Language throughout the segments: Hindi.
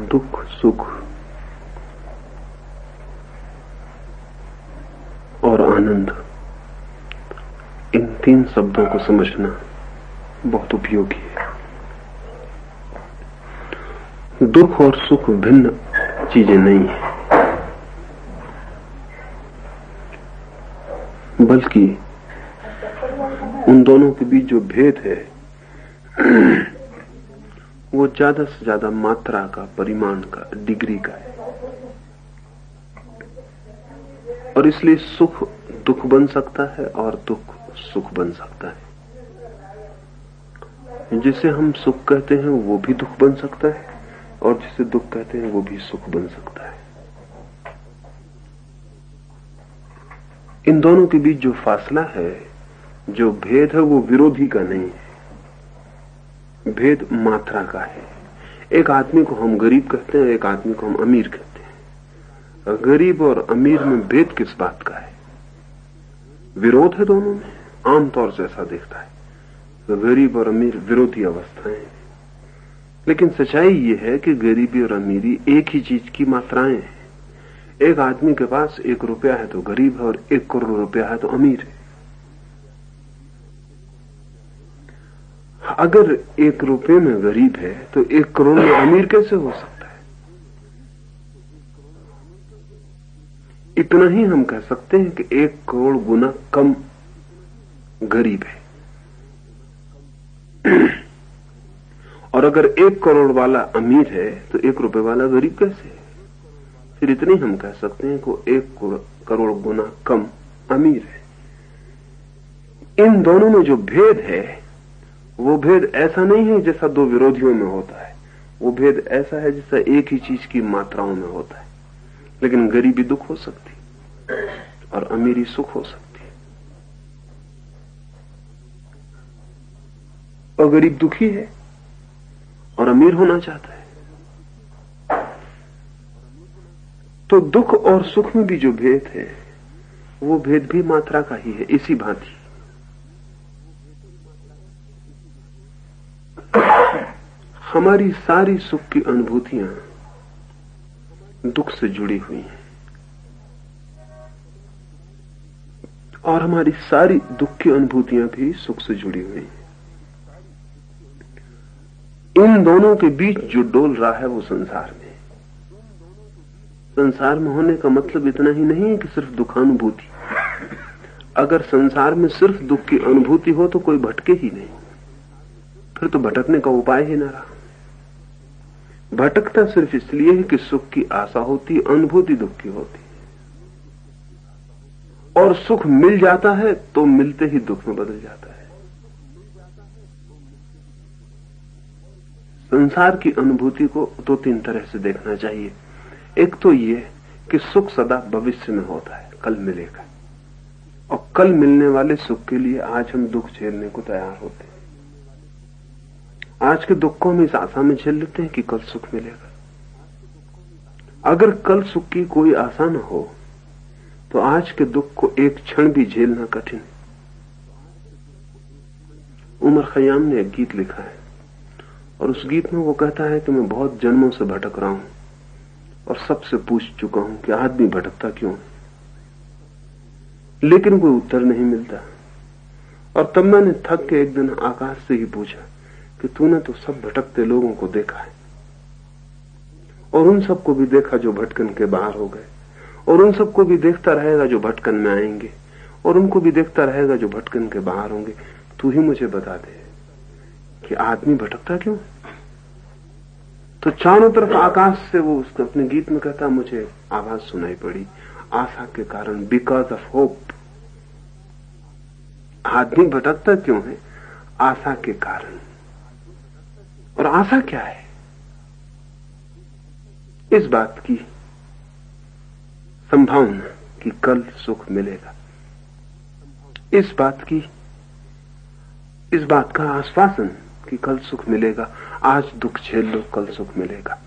दुख, सुख और आनंद, इन तीन शब्दों को समझना बहुत उपयोगी है। दुख और सुख भिन्न चीजें नहीं है, बल्कि उन दोनों के बीच जो भेद है वो ज्यादा से ज्यादा मात्रा का, परिमाण का, डिग्री का है। और इसलिए सुख दुख बन सकता है और दुख सुख बन सकता है। जिसे हम सुख कहते हैं वो भी दुख बन सकता है, और जिसे दुख कहते हैं वो भी सुख बन सकता है। इन दोनों के बीच जो फासला है, जो भेद है, वो विरोधी का नहीं है, भेद मात्रा का है। एक आदमी को हम गरीब कहते हैं, एक आदमी को हम अमीर कहते हैं। गरीब और अमीर में भेद किस बात का है? विरोध है दोनों में, आमतौर से ऐसा दिखता है। तो गरीब और अमीर विरोधी अवस्थाएं हैं, लेकिन सच्चाई ये है कि गरीबी और अमीरी एक ही चीज की मात्राएं हैं। एक आदमी के पास 1 रुपया है तो गरीब है, और 1 करोड़ रुपया है तो अमीर है। अगर 1 रुपये में गरीब है तो 1 करोड़ में अमीर कैसे हो सकता है? इतना ही हम कह सकते हैं कि 1 करोड़ गुना कम गरीब है। और अगर 1 करोड़ वाला अमीर है तो 1 रुपए वाला गरीब कैसे है? फिर इतनी हम कह सकते हैं कि 1 करोड़ गुना कम अमीर है। इन दोनों में जो भेद है, वो भेद ऐसा नहीं है जैसा दो विरोधियों में होता है। वो भेद ऐसा है जैसा एक ही चीज की मात्राओं में होता है। लेकिन गरीबी दुख हो सकती और अमीरी सुख हो सकती। और गरीब दुखी है और अमीर होना चाहता है। तो दुख और सुख में भी जो भेद है, वो भेद भी मात्रा का ही है। इसी भांति हमारी सारी सुख की अनुभूतियां दुख से जुड़ी हुई हैं, और हमारी सारी दुख की अनुभूतियां भी सुख से जुड़ी हुई हैं। इन दोनों के बीच जो डोल रहा है वो संसार में। संसार में होने का मतलब इतना ही नहीं है कि सिर्फ दुखानुभूति। अगर संसार में सिर्फ दुख की अनुभूति हो तो कोई भटके ही नहीं, फिर तो भटकने का उपाय ही न रहा। भटकता सिर्फ इसलिए है कि सुख की आशा होती, अनुभूति दुख की होती, और सुख मिल जाता है तो मिलते ही दुख में बदल जाता है। संसार की अनुभूति को 2-3 तरह से देखना चाहिए। एक तो ये कि सुख सदा भविष्य में होता है, कल मिलेगा, और कल मिलने वाले सुख के लिए आज हम दुख झेलने को तैयार होते हैं। आज के दुख को हम इस आशा में झेल लेते हैं कि कल सुख मिलेगा। अगर कल सुख की कोई आशा न हो तो आज के दुख को एक क्षण भी झेलना कठिन है। उमर खयाम ने एक गीत लिखा है, और उस गीत में वो कहता है कि मैं बहुत जन्मों से भटक रहा हूं और सबसे पूछ चुका हूं कि आदमी भटकता क्यों है, लेकिन कोई उत्तर नहीं मिलता। और तब मैंने थक के एक दिन आकाश से ही पूछा कि तूने तो सब भटकते लोगों को देखा है, और उन सबको भी देखा जो भटकन के बाहर हो गए, और उन सबको भी देखता रहेगा जो भटकन में आएंगे, और उनको भी देखता रहेगा जो भटकन के बाहर होंगे। तू ही मुझे बता दे कि आदमी भटकता क्यों। तो चारों तरफ आकाश से वो उसके अपने गीत में कहता, मुझे आवाज सुनाई पड़ी, आशा के कारण, बिकॉज ऑफ होप। आदमी भटकता क्यों है? आशा के कारण। और आशा क्या है? इस बात की संभावना कि कल सुख मिलेगा, इस बात का आश्वासन कि कल सुख मिलेगा। आज दुख झेल लो, कल सुख मिलेगा।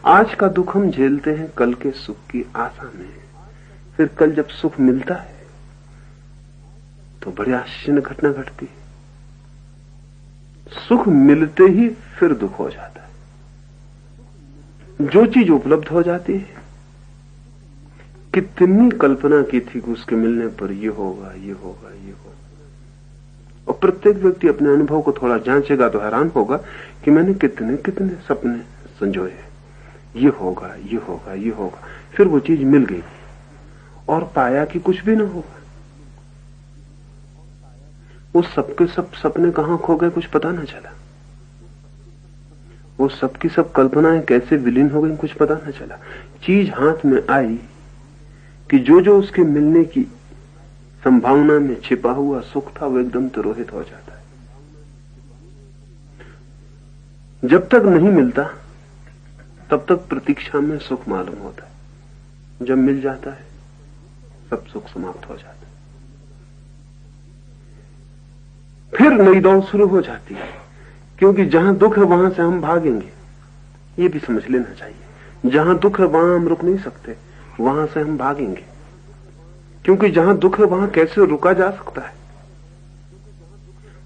आज का दुख हम झेलते हैं कल के सुख की आशा में। फिर कल जब सुख मिलता है तो बड़ी आश्चर्य घटना घटती है। सुख मिलते ही फिर दुख हो जाता है। जो चीज उपलब्ध हो जाती है, कितनी कल्पना की थी कि उसके मिलने पर ये होगा, ये होगा, ये होगा। और प्रत्येक व्यक्ति अपने अनुभव को थोड़ा जांचेगा तो हैरान होगा कि मैंने कितने कितने सपने संजोए, ये होगा, ये होगा, ये होगा। फिर वो चीज मिल गई और पाया कि कुछ भी ना होगा। वो सबके सब सपने कहां खो गए कुछ पता ना चला। वो सबकी सब कल्पनाएं कैसे विलीन हो गई कुछ पता ना चला। चीज हाथ में आई कि जो जो उसके मिलने की संभावना में छिपा हुआ सुख था वो एकदम तिरोहित हो जाता है। जब तक नहीं मिलता तब तक प्रतीक्षा में सुख मालूम होता है। जब मिल जाता है सब सुख समाप्त हो जाता है। फिर नई दौड़ शुरू हो जाती है, क्योंकि जहां दुख है वहां से हम भागेंगे, ये भी समझ लेना चाहिए। जहां दुख है वहां हम रुक नहीं सकते, वहां से हम भागेंगे, क्योंकि जहां दुख है वहां कैसे रुका जा सकता है।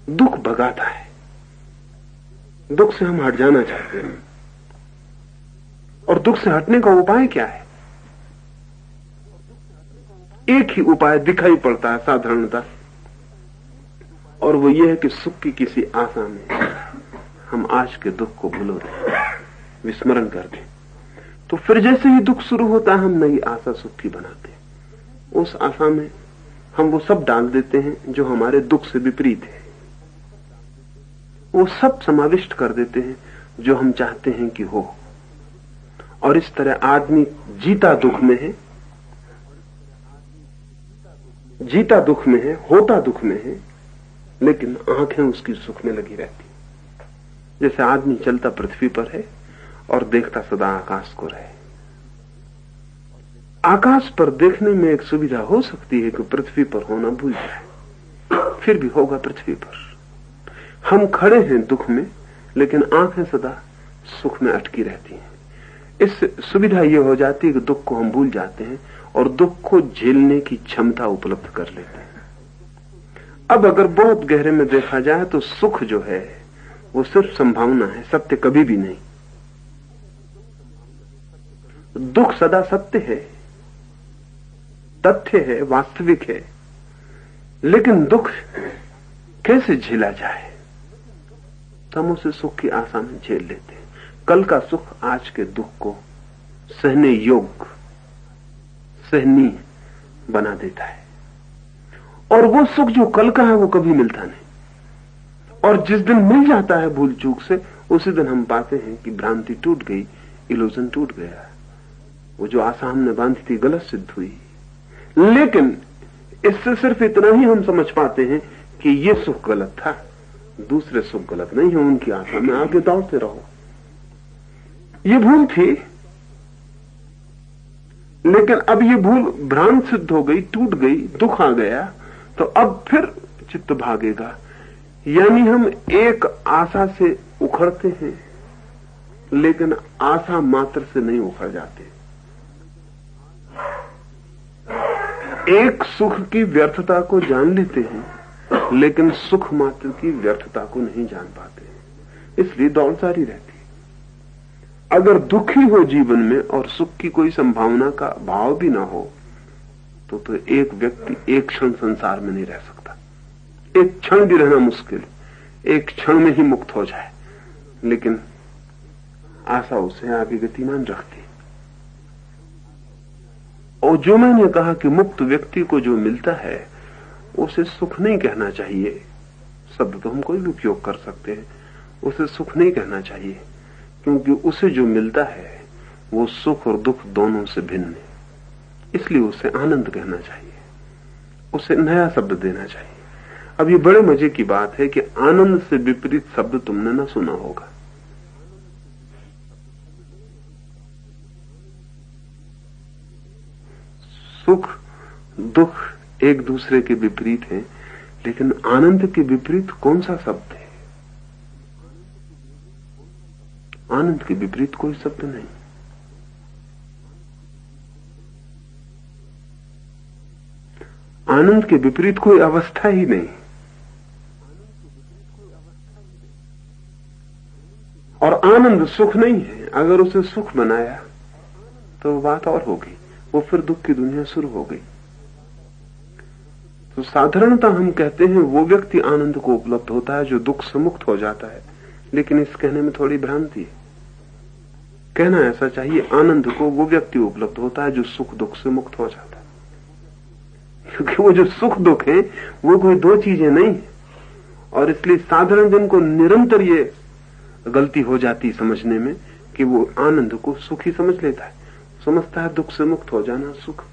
दुख भगाता है, दुख से हम हट जाना चाहते हैं। और दुख से हटने का उपाय क्या है? एक ही उपाय दिखाई पड़ता है साधारणतः, और वो ये है कि सुख की किसी आशा में हम आज के दुख को भूलो दें, विस्मरण कर दें। तो फिर जैसे ही दुख शुरू होता है हम नई आशा सुख की बनाते हैं। उस आशा में हम वो सब डाल देते हैं जो हमारे दुख से विपरीत है। वो सब समाविष्ट कर देते हैं जो हम चाहते हैं कि हो। और इस तरह आदमी जीता दुख में है, जीता दुख में है, होता दुख में है, लेकिन आंखें उसकी सुख में लगी रहती। जैसे आदमी चलता पृथ्वी पर है और देखता सदा आकाश को रहे। आकाश पर देखने में एक सुविधा हो सकती है कि पृथ्वी पर होना भूल जाए, फिर भी होगा पृथ्वी पर। हम खड़े हैं दुख में, लेकिन आंखें सदा सुख में अटकी रहती हैं। इस सुविधा यह हो जाती है कि दुख को हम भूल जाते हैं और दुख को झेलने की क्षमता उपलब्ध कर लेते हैं। अब अगर बहुत गहरे में देखा जाए तो सुख जो है वो सिर्फ संभावना है, सत्य कभी भी नहीं। दुख सदा सत्य है, तथ्य है, वास्तविक है, लेकिन दुख कैसे झेला जाए? तो हम उसे सुख की आशा में झेल लेते हैं। कल का सुख आज के दुख को सहने योग्य, सहनीय बना देता है। और वो सुख जो कल का है वो कभी मिलता नहीं, और जिस दिन मिल जाता है भूल चूक से, उसी दिन हम पाते हैं कि भ्रांति टूट गई, इल्यूजन टूट गया, वो जो आशा हमने बांधी थी गलत सिद्ध हुई। लेकिन इससे सिर्फ इतना ही हम समझ पाते हैं कि ये सुख गलत था, दूसरे सुख गलत नहीं है। उनकी आशा में आगे दौड़ते रहो। ये भूल थी, लेकिन अब ये भूल भ्रांत सिद्ध हो गई, टूट गई, दुख आ गया, तो अब फिर चित्त भागेगा। यानी हम एक आशा से उखड़ते हैं, लेकिन आशा मात्र से नहीं उखड़ जाते। एक सुख की व्यर्थता को जान लेते हैं, लेकिन सुख मात्र की व्यर्थता को नहीं जान पाते। इसलिए दौड़ जारी रहती है। अगर दुखी हो जीवन में और सुख की कोई संभावना का भाव भी ना हो, तो एक व्यक्ति एक क्षण संसार में नहीं रह सकता। एक क्षण भी रहना मुश्किल, एक क्षण में ही मुक्त हो जाए, लेकिन आशा उसे आगे गतिमान रखती। और जो मैंने कहा कि मुक्त व्यक्ति को जो मिलता है उसे सुख नहीं कहना चाहिए। शब्द तो हम कोई भी उपयोग कर सकते हैं, उसे सुख नहीं कहना चाहिए, क्योंकि उसे जो मिलता है वो सुख और दुख दोनों से भिन्न है। इसलिए उसे आनंद कहना चाहिए, उसे नया शब्द देना चाहिए। अब ये बड़े मजे की बात है कि आनंद से विपरीत शब्द तुमने ना सुना होगा। सुख दुख एक दूसरे के विपरीत हैं, लेकिन आनंद के विपरीत कौन सा शब्द है? आनंद के विपरीत कोई शब्द नहीं। आनंद के विपरीत कोई अवस्था ही नहीं। और आनंद सुख नहीं है। अगर उसे सुख बनाया तो बात और होगी, वो फिर दुख की दुनिया शुरू हो गई। तो साधारणतः हम कहते हैं वो व्यक्ति आनंद को उपलब्ध होता है जो दुख से मुक्त हो जाता है, लेकिन इस कहने में थोड़ी भ्रांति है। कहना ऐसा चाहिए, आनंद को वो व्यक्ति उपलब्ध होता है जो सुख दुख से मुक्त हो जाता है, क्योंकि वो जो सुख दुख है वो कोई दो चीजें नहीं है। और इसलिए साधारण जन को निरंतर ये गलती हो जाती समझने में कि वो आनंद को सुख ही समझ लेता है, समझता है दुख से मुक्त हो जाना सुख।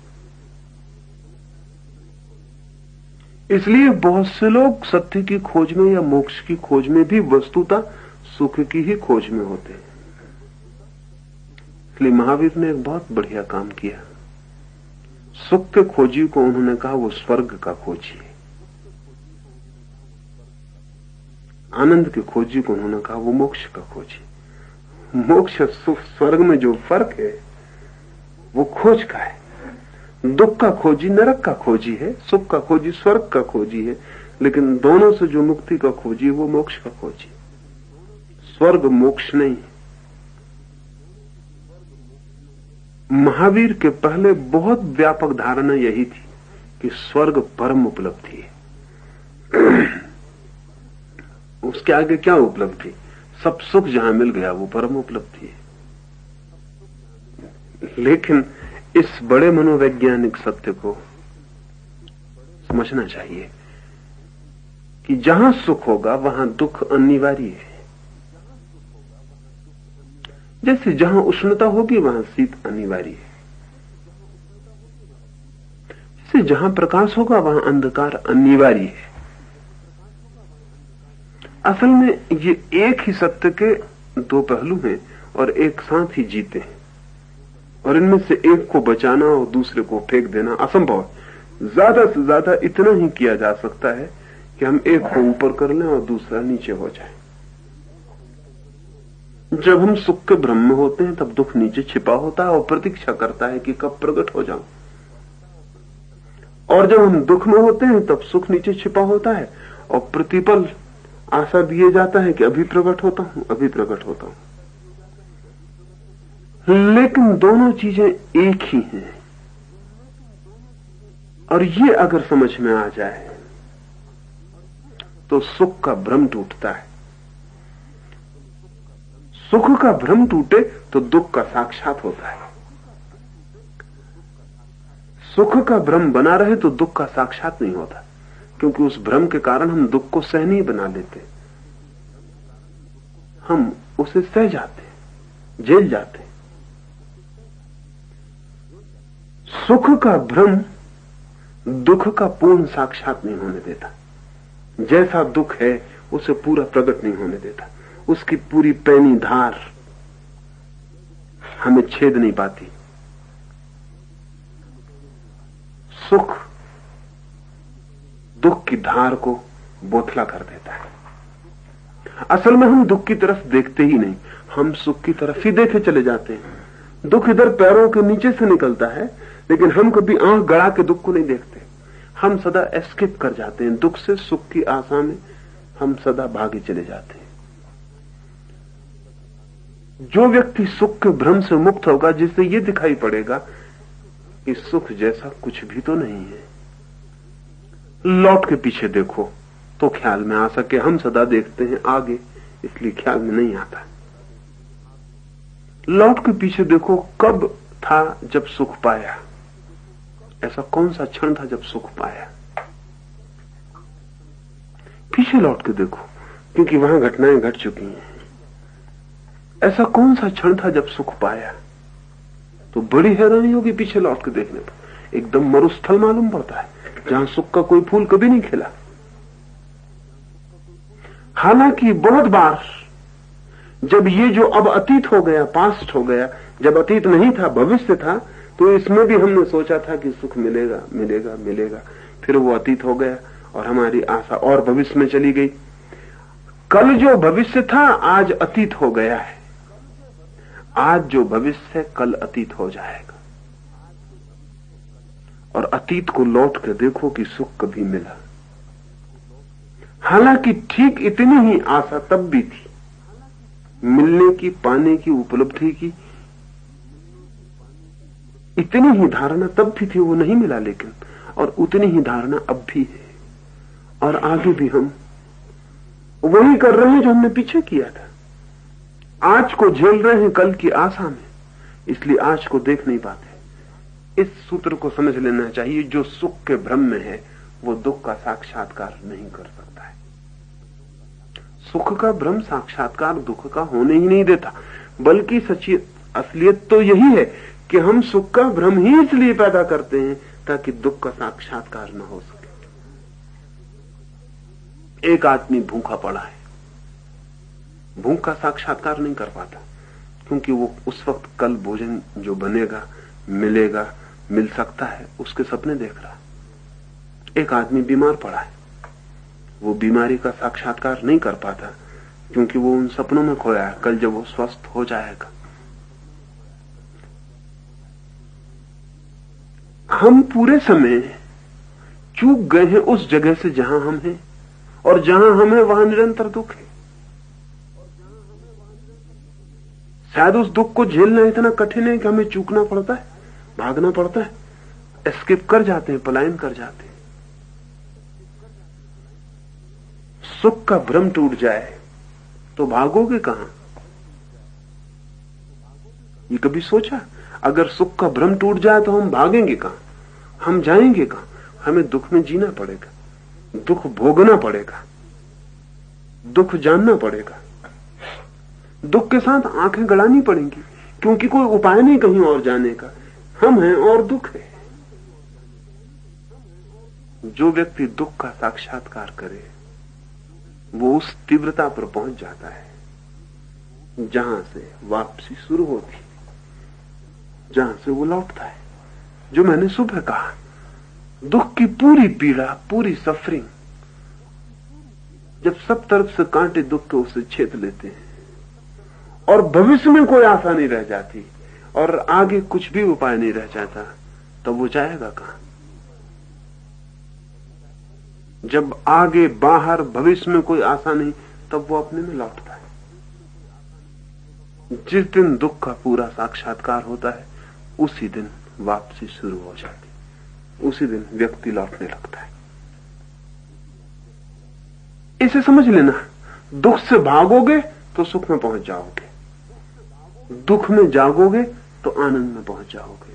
इसलिए बहुत से लोग सत्य की खोज में या मोक्ष की खोज में भी वस्तुतः सुख की ही खोज में होते हैं। इसलिए महावीर ने एक बहुत बढ़िया काम किया। सुख के खोजी को उन्होंने कहा वो स्वर्ग का खोजी है, आनंद के खोजी को उन्होंने कहा वो मोक्ष का खोजी। मोक्ष सुख स्वर्ग में जो फर्क है वो खोज का है। दुख का खोजी नरक का खोजी है, सुख का खोजी स्वर्ग का खोजी है, लेकिन दोनों से जो मुक्ति का खोजी वो मोक्ष का खोजी। स्वर्ग मोक्ष नहीं। महावीर के पहले बहुत व्यापक धारणा यही थी कि स्वर्ग परम उपलब्धि है। उसके आगे क्या उपलब्धि? सब सुख जहां मिल गया वो परम उपलब्धि है। लेकिन इस बड़े मनोवैज्ञानिक सत्य को समझना चाहिए कि जहां सुख होगा वहां दुख अनिवार्य है। जैसे जहां उष्णता होगी वहां शीत अनिवार्य है, जैसे जहां प्रकाश होगा वहां अंधकार अनिवार्य है। असल में ये एक ही सत्य के दो पहलू हैं और एक साथ ही जीते हैं, और इनमें से एक को बचाना और दूसरे को फेंक देना असंभव है। ज्यादा से ज्यादा इतना ही किया जा सकता है कि हम एक को ऊपर कर लें और दूसरा नीचे हो जाए। जब हम सुख के भ्रम में होते हैं तब दुख नीचे छिपा होता है और प्रतीक्षा करता है कि कब प्रकट हो जाऊं, और जब हम दुख में होते हैं तब सुख नीचे छिपा होता है और प्रतिपल आशा दिए जाता है कि अभी प्रकट होता हूं, अभी प्रकट होता हूं। लेकिन दोनों चीजें एक ही हैं, और ये अगर समझ में आ जाए तो सुख का भ्रम टूटता है। सुख का भ्रम टूटे तो दुख का साक्षात होता है। सुख का भ्रम बना रहे तो दुख का साक्षात नहीं होता, क्योंकि उस भ्रम के कारण हम दुख को सहनीय बना लेते, हम उसे सह जाते, झेल जाते। सुख का भ्रम दुख का पूर्ण साक्षात नहीं होने देता। जैसा दुख है उसे पूरा प्रकट नहीं होने देता, उसकी पूरी पैनी धार हमें छेद नहीं पाती। सुख दुख की धार को बोथला कर देता है। असल में हम दुख की तरफ देखते ही नहीं, हम सुख की तरफ ही देखे चले जाते हैं। दुख इधर पैरों के नीचे से निकलता है, लेकिन हम कभी आंख गड़ा के दुख को नहीं देखते। हम सदा एस्केप कर जाते हैं दुख से, सुख की आशा में हम सदा भागे चले जाते हैं। जो व्यक्ति सुख के भ्रम से मुक्त होगा, जिससे ये दिखाई पड़ेगा कि सुख जैसा कुछ भी तो नहीं है। लौट के पीछे देखो तो ख्याल में आ सके। हम सदा देखते हैं आगे, इसलिए ख्याल में नहीं आता। लौट के पीछे देखो, कब था जब सुख पाया, ऐसा कौन सा क्षण था जब सुख पाया। पीछे लौट के देखो, क्योंकि वहां घटनाएं घट चुकी हैं। ऐसा कौन सा क्षण था जब सुख पाया, तो बड़ी हैरानी होगी पीछे लौट के देखने पर। एकदम मरुस्थल मालूम पड़ता है, जहां सुख का कोई फूल कभी नहीं खिला। हालांकि बहुत बार जब ये जो अब अतीत हो गया, पास्ट हो गया, जब अतीत नहीं था भविष्य था, तो इसमें भी हमने सोचा था कि सुख मिलेगा मिलेगा मिलेगा, फिर वो अतीत हो गया और हमारी आशा और भविष्य में चली गई। कल जो भविष्य था आज अतीत हो गया है, आज जो भविष्य है कल अतीत हो जाएगा। और अतीत को लौट कर देखो कि सुख कभी मिला। हालांकि ठीक इतनी ही आशा तब भी थी, मिलने की, पाने की, उपलब्धि की इतनी ही धारणा तब भी थी, वो नहीं मिला लेकिन, और उतनी ही धारणा अब भी है, और आगे भी हम वही कर रहे हैं जो हमने पीछे किया था। आज को झेल रहे हैं कल की आशा में, इसलिए आज को देख नहीं पाते। इस सूत्र को समझ लेना चाहिए, जो सुख के भ्रम में है वो दुख का साक्षात्कार नहीं कर सकता है। सुख का भ्रम साक्षात्कार दुख का होने ही नहीं देता, बल्कि सच्ची असलियत तो यही है कि हम सुख का भ्रम ही इसलिए पैदा करते हैं ताकि दुख का साक्षात्कार न हो सके। एक आदमी भूखा पड़ा है, भूख का साक्षात्कार नहीं कर पाता, क्योंकि वो उस वक्त कल भोजन जो बनेगा, मिलेगा, मिल सकता है, उसके सपने देख रहा। एक आदमी बीमार पड़ा है, वो बीमारी का साक्षात्कार नहीं कर पाता, क्योंकि वो उन सपनों में खोया है, कल जब वो स्वस्थ हो जाएगा। हम पूरे समय चूक गए हैं उस जगह से जहां हम हैं, और जहां हम हैं वहां निरंतर दुख है। शायद उस दुख को झेलना इतना कठिन है कि हमें चूकना पड़ता है, भागना पड़ता है, एस्केप कर जाते हैं, पलायन कर जाते हैं। सुख का भ्रम टूट जाए तो भागोगे कहां? ये कभी सोचा? अगर सुख का भ्रम टूट जाए तो हम भागेंगे कहां? हम जाएंगे कहां? हमें दुख में जीना पड़ेगा, दुख भोगना पड़ेगा, दुख जानना पड़ेगा, दुख के साथ आंखें गड़ानी पड़ेंगी, क्योंकि कोई उपाय नहीं कहीं और जाने का। हम हैं और दुख है। जो व्यक्ति दुख का साक्षात्कार करे वो उस तीव्रता पर पहुंच जाता है जहां से वापसी शुरू होती, जहां से वो लौटता है। जो मैंने सुबह कहा, दुख की पूरी पीड़ा, पूरी सफरिंग, जब सब तरफ से कांटे दुख के उसे छेद लेते हैं और भविष्य में कोई आशा नहीं रह जाती और आगे कुछ भी उपाय नहीं रह जाता, तब वो जाएगा कहां? जब आगे बाहर भविष्य में कोई आशा नहीं, तब वो अपने में लौटता है। जिस दिन दुख का पूरा साक्षात्कार होता है उसी दिन वापसी शुरू हो जाती, उसी दिन व्यक्ति लौटने लगता है। इसे समझ लेना, दुख से भागोगे तो सुख में पहुंच जाओगे, दुख में जागोगे तो आनंद में पहुंच जाओगे।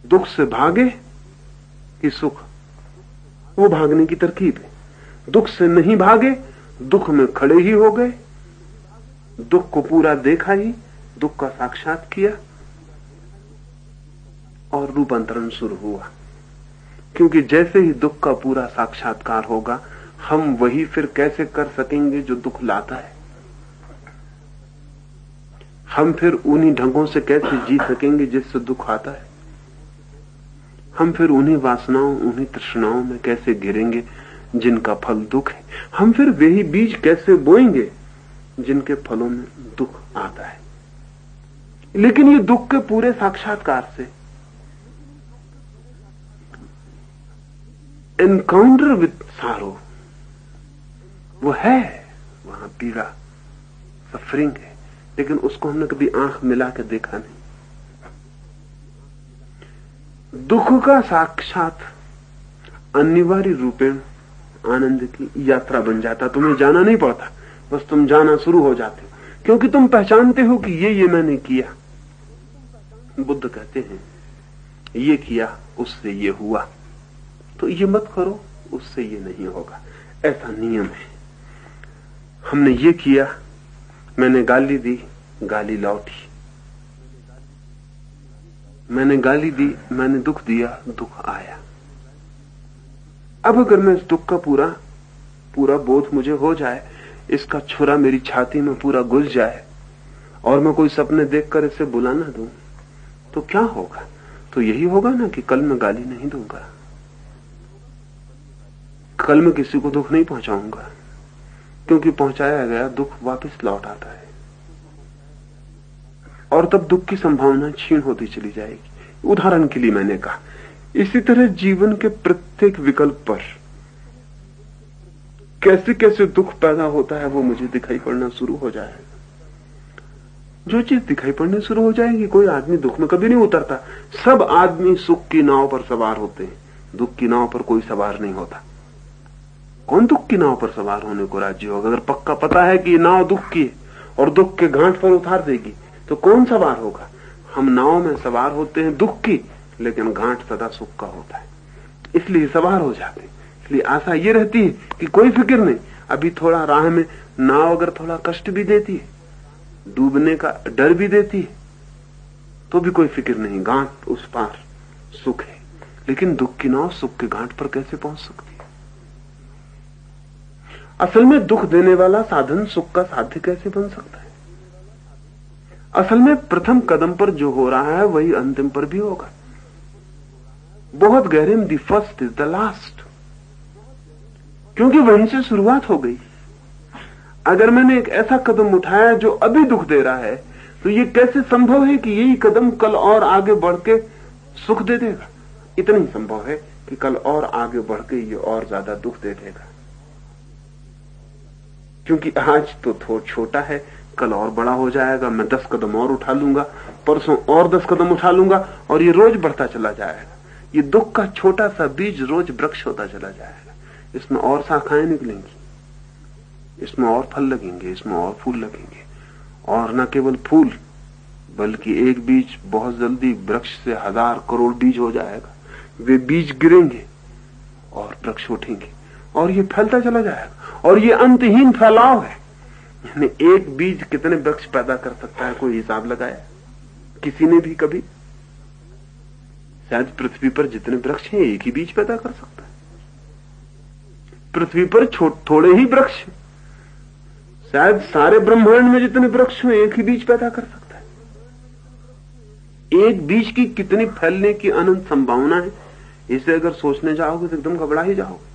दुख से भागे कि सुख, वो भागने की तरकीब है। दुख से नहीं भागे, दुख में खड़े ही हो गए, दुख को पूरा देखा ही, दुख का साक्षात किया और रूपांतरण शुरू हुआ। क्योंकि जैसे ही दुख का पूरा साक्षात्कार होगा, हम वही फिर कैसे कर सकेंगे जो दुख लाता है। हम फिर उन्हीं ढंगों से कैसे जी सकेंगे जिससे दुख आता है। हम फिर उन्हीं वासनाओं, उन्हीं तृष्णाओं में कैसे घिरेंगे जिनका फल दुख है। हम फिर वही बीज कैसे बोएंगे जिनके फलों में दुख आता है। लेकिन ये दुख के पूरे साक्षात्कार से, एनकाउंटर विद सारो, वो है, वहां पीड़ा, सफरिंग है, लेकिन उसको हमने कभी आंख मिला के देखा नहीं। दुख का साक्षात अनिवार्य रूपेण आनंद की यात्रा बन जाता। तुम्हें जाना नहीं पड़ता, बस तुम जाना शुरू हो जाते हो, क्योंकि तुम पहचानते हो कि ये मैंने किया। बुद्ध कहते हैं ये किया उससे ये हुआ, तो ये मत करो उससे ये नहीं होगा, ऐसा नियम है। हमने ये किया, मैंने गाली दी, गाली लौटी, मैंने गाली दी, मैंने दुख दिया, दुख आया। अब अगर मैं इस दुख का पूरा बोध मुझे हो जाए, इसका छुरा मेरी छाती में पूरा घुस जाए और मैं कोई सपने देखकर इसे बुला ना दूं, तो क्या होगा? तो यही होगा ना कि कल मैं गाली नहीं दूंगा, कल मैं किसी को दुख नहीं पहुंचाऊंगा, क्योंकि पहुंचाया गया दुख वापस लौट आता है और तब दुख की संभावना क्षीण होती चली जाएगी। उदाहरण के लिए मैंने कहा, इसी तरह जीवन के प्रत्येक विकल्प पर कैसे कैसे दुख पैदा होता है वो मुझे दिखाई पड़ना शुरू हो जाएगा। जो चीज दिखाई पड़ने शुरू हो जाएगी, कोई आदमी दुख में कभी नहीं उतरता। सब आदमी सुख की नाव पर सवार होते हैं, दुख की नाव पर कोई सवार नहीं होता। कौन दुख की नाव पर सवार होने को राजी होगा? अगर पक्का पता है कि ये नाव दुख की है और दुख के घाट पर उतार देगी तो कौन सवार होगा? हम नाव में सवार होते हैं दुख की, लेकिन घाट सदा सुख का होता है, इसलिए सवार हो जाते हैं। इसलिए आशा ये रहती है कि कोई फिक्र नहीं, अभी थोड़ा राह में नाव अगर थोड़ा कष्ट भी देती है, डूबने का डर भी देती है, तो भी कोई फिक्र नहीं, घाट उस पार सुख है। लेकिन दुख की नाव सुख के घाट पर कैसे पहुंच सकती है? असल में दुख देने वाला साधन सुख का साध्य कैसे बन सकता है? असल में प्रथम कदम पर जो हो रहा है वही अंतिम पर भी होगा। बहुत गहरे में the first is the last, क्योंकि वहीं से शुरुआत हो गई। अगर मैंने एक ऐसा कदम उठाया जो अभी दुख दे रहा है, तो ये कैसे संभव है कि यही कदम कल और आगे बढ़ के सुख दे देगा? इतना ही संभव है कि कल और आगे बढ़ के ये और ज्यादा दुख दे देगा, क्योंकि आज तो थोड़ा छोटा है, कल और बड़ा हो जाएगा। मैं 10 कदम और उठा लूंगा, परसों और 10 कदम उठा लूंगा, और ये रोज बढ़ता चला जाएगा। ये दुख का छोटा सा बीज रोज वृक्ष होता चला जाएगा। इसमें और शाखाएं निकलेंगी, इसमें और फल लगेंगे, इसमें और फूल लगेंगे, और न केवल फूल बल्कि एक बीज बहुत जल्दी वृक्ष से 1000 करोड़ बीज हो जाएगा। वे बीज गिरेंगे और वृक्ष उठेंगे, और ये फैलता चला जाएगा, और ये अंतहीन फैलाव है। यानी एक बीज कितने वृक्ष पैदा कर सकता है, कोई हिसाब लगाया किसी ने भी कभी? शायद पृथ्वी पर जितने वृक्ष हैं एक ही बीज पैदा कर सकता है। पृथ्वी पर थोड़े ही वृक्ष, शायद सारे ब्रह्मांड में जितने वृक्ष हैं एक ही बीज पैदा कर सकता है। एक बीज की कितनी फैलने की अनंत संभावना है, इसे अगर सोचने जाओगे तो एकदम घबरा ही जाओगे।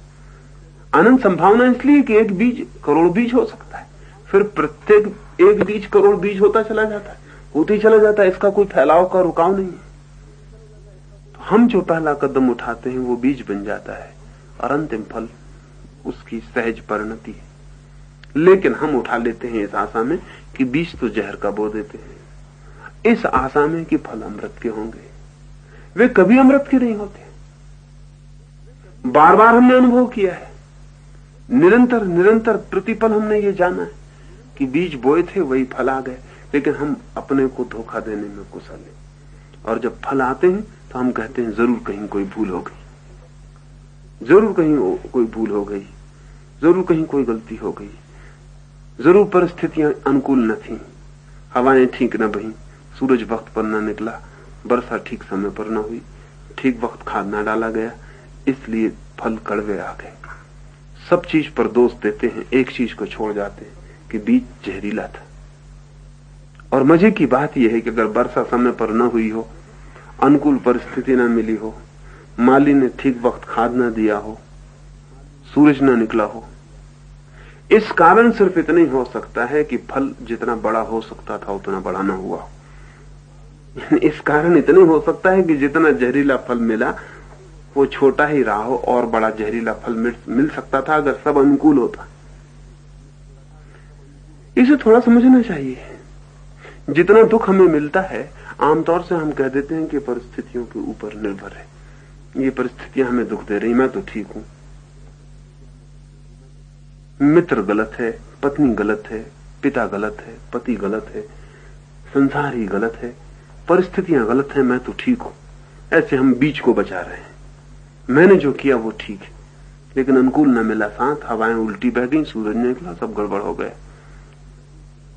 अनंत संभावना इसलिए कि एक बीज करोड़ बीज हो सकता है, फिर प्रत्येक एक बीज करोड़ बीज होता चला जाता है, होते ही चला जाता है। इसका कोई फैलाव का रुकाव नहीं है। तो हम जो पहला कदम उठाते हैं वो बीज बन जाता है, और अंतिम फल उसकी सहज परिणति है। लेकिन हम उठा लेते हैं इस आशा में कि बीज तो जहर का बो देते हैं, इस आशा में कि फल अमृत के होंगे। वे कभी अमृत के नहीं होते। बार बार हमने अनुभव किया है, निरंतर निरंतर प्रतिपल हमने ये जाना है कि बीज बोए थे वही फल आ गए। लेकिन हम अपने को धोखा देने में कुशल हैं, और जब फल आते हैं तो हम कहते हैं जरूर कहीं कोई भूल हो गई, जरूर कहीं कोई भूल हो गई, जरूर कहीं कोई गलती हो गई, जरूर परिस्थितियां अनुकूल न थी, हवाएं ठीक न बही, सूरज वक्त पर न निकला, वर्षा ठीक समय पर न हुई, ठीक वक्त खाद न डाला गया, इसलिए फल कड़वे आ गए। सब चीज पर दोष देते हैं, एक चीज को छोड़ जाते हैं कि बीज जहरीला था। और मजे की बात यह है कि अगर वर्षा समय पर न हुई हो, अनुकूल परिस्थिति न मिली हो, माली ने ठीक वक्त खाद न दिया हो, सूरज न निकला हो, इस कारण सिर्फ इतना ही हो सकता है कि फल जितना बड़ा हो सकता था उतना बड़ा न हुआ। इस कारण इतना ही हो सकता है कि जितना जहरीला फल मिला वो छोटा ही रहा हो, और बड़ा जहरीला फल मिल सकता था अगर सब अनुकूल होता। इसे थोड़ा समझना चाहिए। जितना दुख हमें मिलता है, आमतौर से हम कह देते हैं कि परिस्थितियों के ऊपर निर्भर है, ये परिस्थितियां हमें दुख दे रही, मैं तो ठीक हूं। मित्र गलत है, पत्नी गलत है, पिता गलत है, पति गलत है, संसार ही गलत है, परिस्थितियां गलत है, मैं तो ठीक हूं। ऐसे हम बीज को बचा रहे हैं। मैंने जो किया वो ठीक है, लेकिन अनुकूल न मिला साथ, हवाएं उल्टी बह गई, सूरज निकला, सब गड़बड़ हो गया।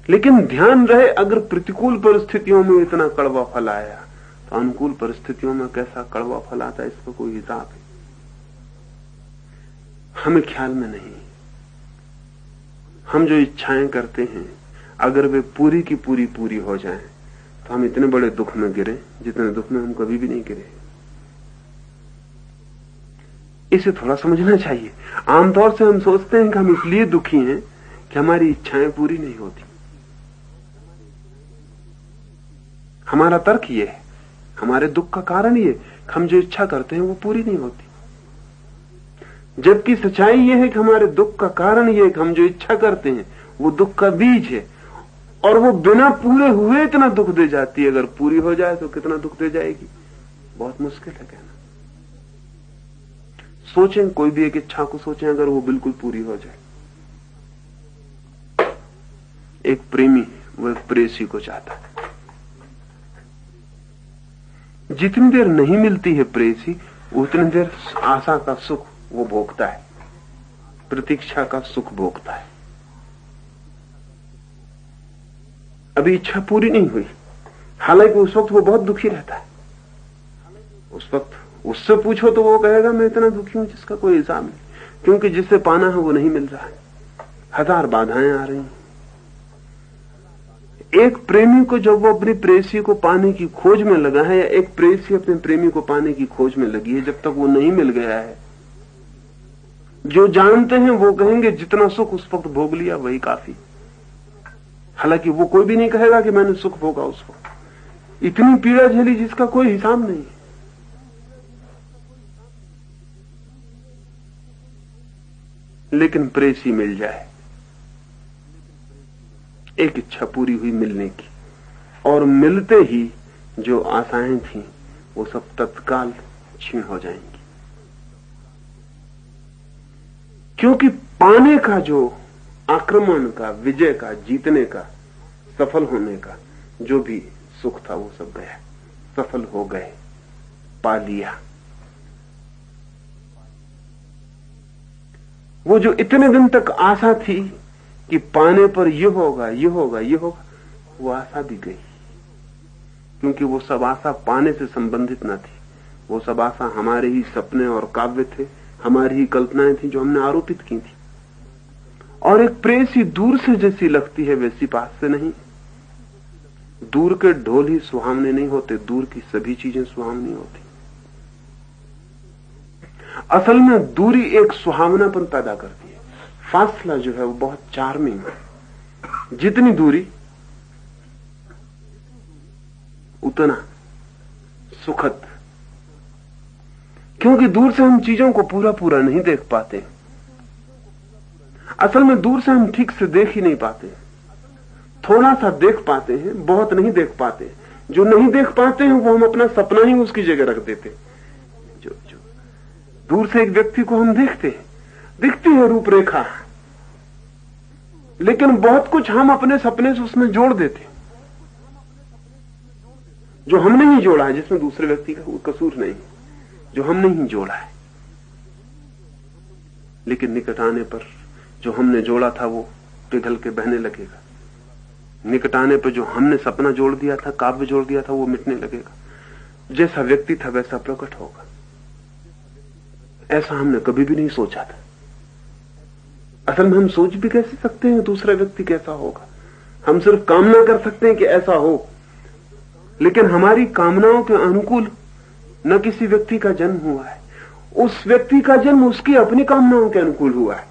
लेकिन ध्यान रहे, अगर प्रतिकूल परिस्थितियों में इतना कड़वा फल आया तो अनुकूल परिस्थितियों में कैसा कड़वा फल आता है, इसका कोई हिसाब है? हमें ख्याल में नहीं। हम जो इच्छाएं करते हैं, अगर वे पूरी की पूरी हो जाएं, तो हम इतने बड़े दुख में गिरे जितने दुख में हम कभी भी नहीं गिरे। इसे थोड़ा समझना चाहिए। आमतौर से हम सोचते हैं कि हम इसलिए दुखी हैं कि हमारी इच्छाएं पूरी नहीं होती। हमारा तर्क ये है, हमारे दुख का कारण ये, हम जो इच्छा करते हैं वो पूरी नहीं होती। जबकि सच्चाई यह है कि हमारे दुख का कारण यह है कि हम जो इच्छा करते हैं वो दुख का बीज है, और वो बिना पूरे हुए इतना दुख दे जाती है। अगर पूरी हो जाए तो कितना दुख दे जाएगी, बहुत मुश्किल है कहना। सोचें, कोई भी एक इच्छा को सोचें, अगर वो बिल्कुल पूरी हो जाए। एक प्रेमी वो एक प्रेयसी को चाहता है, जितनी देर नहीं मिलती है प्रेयसी उतनी देर आशा का सुख वो भोगता है, प्रतीक्षा का सुख भोगता है। अभी इच्छा पूरी नहीं हुई, हालांकि उस वक्त वो बहुत दुखी रहता है। उस वक्त उससे पूछो तो वो कहेगा मैं इतना दुखी हूं जिसका कोई हिसाब नहीं, क्योंकि जिससे पाना है वो नहीं मिल रहा है, हजार बाधाएं आ रही हैं। एक प्रेमी को जब वो अपनी प्रेयसी को पाने की खोज में लगा है, या एक प्रेयसी अपने प्रेमी को पाने की खोज में लगी है, जब तक वो नहीं मिल गया है, जो जानते हैं वो कहेंगे जितना सुख उस वक्त भोग लिया वही काफी। हालांकि वो कोई भी नहीं कहेगा कि मैंने सुख भोगा उस वक्त, इतनी पीड़ा झेली जिसका कोई हिसाब नहीं। लेकिन प्रेयसी मिल जाए, एक इच्छा पूरी हुई मिलने की, और मिलते ही जो आशाएं थी वो सब तत्काल छीन हो जाएंगी। क्योंकि पाने का जो आक्रमण का, विजय का, जीतने का, सफल होने का जो भी सुख था वो सब गया। सफल हो गए, पा लिया। वो जो इतने दिन तक आशा थी कि पाने पर ये होगा, ये होगा, ये होगा, वो आशा भी गई। क्योंकि वो सब आशा पाने से संबंधित न थी, वो सब आशा हमारे ही सपने और काव्य थे, हमारी ही कल्पनाएं थी जो हमने आरोपित की थी। और एक प्रेयसी दूर से जैसी लगती है वैसी पास से नहीं। दूर के ढोल ही सुहावने नहीं होते, दूर की सभी चीजें सुहावनी होती। असल में दूरी एक सुहावनापन पैदा करती है। फासला जो है वो बहुत चार्मिंग है। जितनी दूरी उतना सुखद, क्योंकि दूर से हम चीजों को पूरा पूरा नहीं देख पाते। असल में दूर से हम ठीक से देख ही नहीं पाते, थोड़ा सा देख पाते हैं, बहुत नहीं देख पाते। जो नहीं देख पाते हैं वो हम अपना सपना ही उसकी जगह रख देते। जो दूर से एक व्यक्ति को हम देखते हैं, दिखती है रूपरेखा, लेकिन बहुत कुछ हम अपने सपने से उसमें जोड़ देते, जो हमने ही जोड़ा है, जिसमें दूसरे व्यक्ति का कसूर नहीं, जो हमने ही जोड़ा है। लेकिन निकट आने पर जो हमने जोड़ा था वो पिघल के बहने लगेगा। निकट आने पर जो हमने सपना जोड़ दिया था, काव्य जोड़ दिया था, वो मिटने लगेगा। जैसा व्यक्ति था वैसा प्रकट होगा। ऐसा हमने कभी भी नहीं सोचा था। असल में हम सोच भी कैसे सकते हैं दूसरा व्यक्ति कैसा होगा? हम सिर्फ कामना कर सकते हैं कि ऐसा हो, लेकिन हमारी कामनाओं के अनुकूल न किसी व्यक्ति का जन्म हुआ है। उस व्यक्ति का जन्म उसकी अपनी कामनाओं के अनुकूल हुआ है।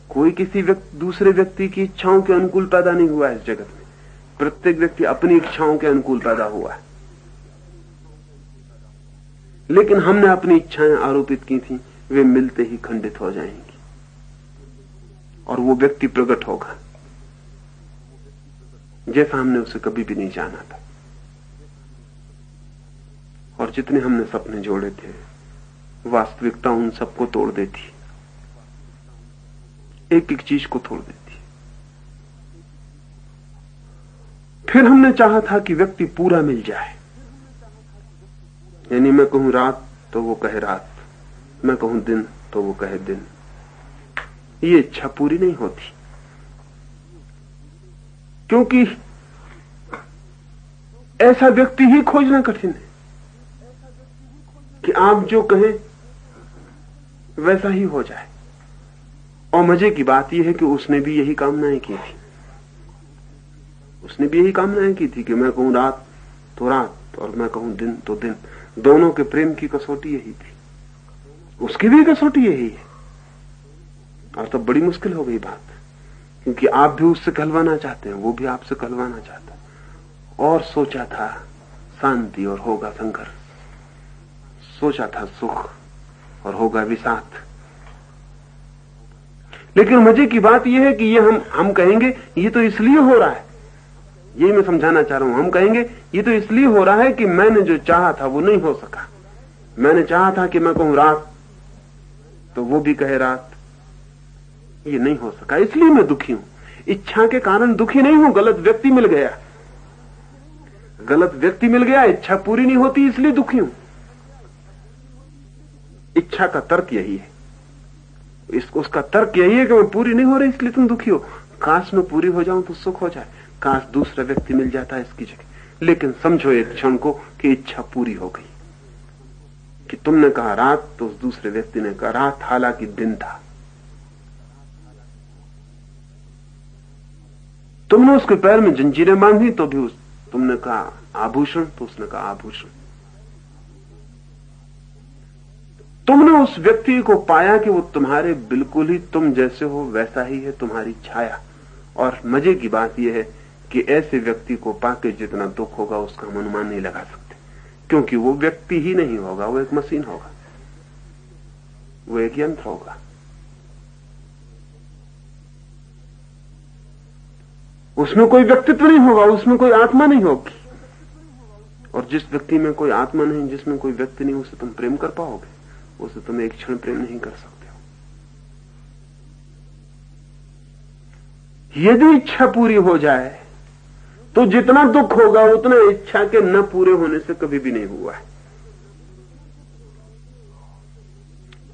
कोई किसी दूसरे व्यक्ति की इच्छाओं के अनुकूल पैदा नहीं हुआ है इस जगत में। प्रत्येक व्यक्ति अपनी इच्छाओं के अनुकूल पैदा हुआ है। लेकिन हमने अपनी इच्छाएं आरोपित की थी, वे मिलते ही खंडित हो जाएंगी और वो व्यक्ति प्रकट होगा जैसा हमने उसे कभी भी नहीं जाना था। और जितने हमने सपने जोड़े थे, वास्तविकता उन सबको तोड़ देती, एक एक चीज को तोड़ देती। फिर हमने चाहा था कि व्यक्ति पूरा मिल जाए, यानी मैं कहूं रात तो वो कहे रात, मैं कहूं दिन तो वो कहे दिन। ये इच्छा पूरी नहीं होती, क्योंकि ऐसा व्यक्ति ही खोजना कठिन है कि आप जो कहें वैसा ही हो जाए। और मजे की बात यह है कि उसने भी यही कामनाएं की थी। उसने भी यही कामनाएं की थी कि मैं कहूं रात तो रात और मैं कहूं दिन तो दिन। दोनों के प्रेम की कसौटी यही थी, उसकी भी कसौटी यही है। और तब बड़ी मुश्किल हो गई बात, क्योंकि आप भी उससे कहलवाना चाहते हैं, वो भी आपसे कहलवाना चाहता है। और सोचा था शांति और होगा संघर्ष, सोचा था सुख और होगा विषाद। लेकिन मजे की बात यह है कि ये हम कहेंगे ये तो इसलिए हो रहा है, यही मैं समझाना चाह रहा हूं। हम कहेंगे ये तो इसलिए हो रहा है कि मैंने जो चाहा था वो नहीं हो सका। मैंने चाहा था कि मैं कहूं रात, तो वो भी कहे रात, ये नहीं हो सका, इसलिए मैं दुखी हूं। इच्छा के कारण दुखी नहीं हूं, गलत व्यक्ति मिल गया, गलत व्यक्ति मिल गया, इच्छा पूरी नहीं होती इसलिए दुखी हूं। इच्छा का तर्क यही है, उसका तर्क यही है कि मैं पूरी नहीं हो रही इसलिए तुम दुखी हो। काश मैं पूरी हो जाऊं तो सुख हो जाए, काश दूसरा व्यक्ति मिल जाता है इसकी जगह। लेकिन समझो एक क्षण को कि इच्छा पूरी हो गई, कि तुमने कहा रात तो उस दूसरे व्यक्ति ने कहा रात, हालांकि दिन था। तुमने उसके पैर में जंजीरें बांधी तो भी तुमने कहा आभूषण, तो उसने कहा आभूषण। तुमने उस व्यक्ति को पाया कि वो तुम्हारे बिल्कुल ही तुम जैसे हो वैसा ही है, तुम्हारी छाया। और मजे की बात यह है कि ऐसे व्यक्ति को पाके जितना दुख होगा उसका हम अनुमान नहीं लगा सकते, क्योंकि वो व्यक्ति ही नहीं होगा, वो एक मशीन होगा, वो एक यंत्र होगा। उसमें कोई व्यक्तित्व नहीं होगा, उसमें कोई आत्मा नहीं होगी। और जिस व्यक्ति में कोई आत्मा नहीं, जिसमें कोई व्यक्ति नहीं, उसे तुम प्रेम कर पाओगे? उसे तुम एक क्षण प्रेम नहीं कर सकते हो। यदि इच्छा पूरी हो जाए तो जितना दुख होगा उतना इच्छा के न पूरे होने से कभी भी नहीं हुआ है।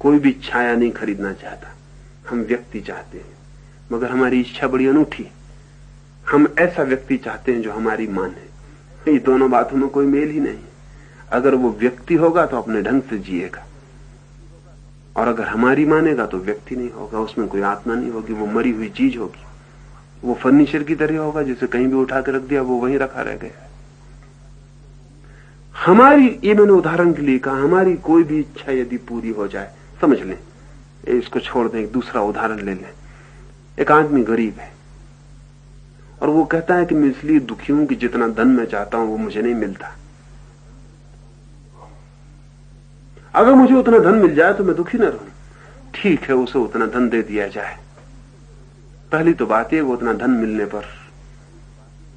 कोई भी छाया नहीं खरीदना चाहता, हम व्यक्ति चाहते हैं, मगर हमारी इच्छा बड़ी अनूठी। हम ऐसा व्यक्ति चाहते हैं जो हमारी माने। ये दोनों बातों में कोई मेल ही नहीं। अगर वो व्यक्ति होगा तो अपने ढंग से जिएगा, और अगर हमारी मानेगा तो व्यक्ति नहीं होगा, उसमें कोई आत्मा नहीं होगी, वो मरी हुई चीज होगी। वो फर्नीचर की तरह होगा, जिसे कहीं भी उठा के रख दिया वो वहीं रखा रह गया। हमारी, ये मैंने उदाहरण के लिए कहा, हमारी कोई भी इच्छा यदि पूरी हो जाए, समझ लें, इसको छोड़ दें, एक दूसरा उदाहरण ले लें। एक आदमी गरीब है और वो कहता है कि मैं इसलिए दुखी हूं कि जितना धन मैं चाहता हूं वो मुझे नहीं मिलता। अगर मुझे उतना धन मिल जाए तो मैं दुखी न रहूं। ठीक है, उसे उतना धन दे दिया जाए। पहली तो बात है, वो उतना धन मिलने पर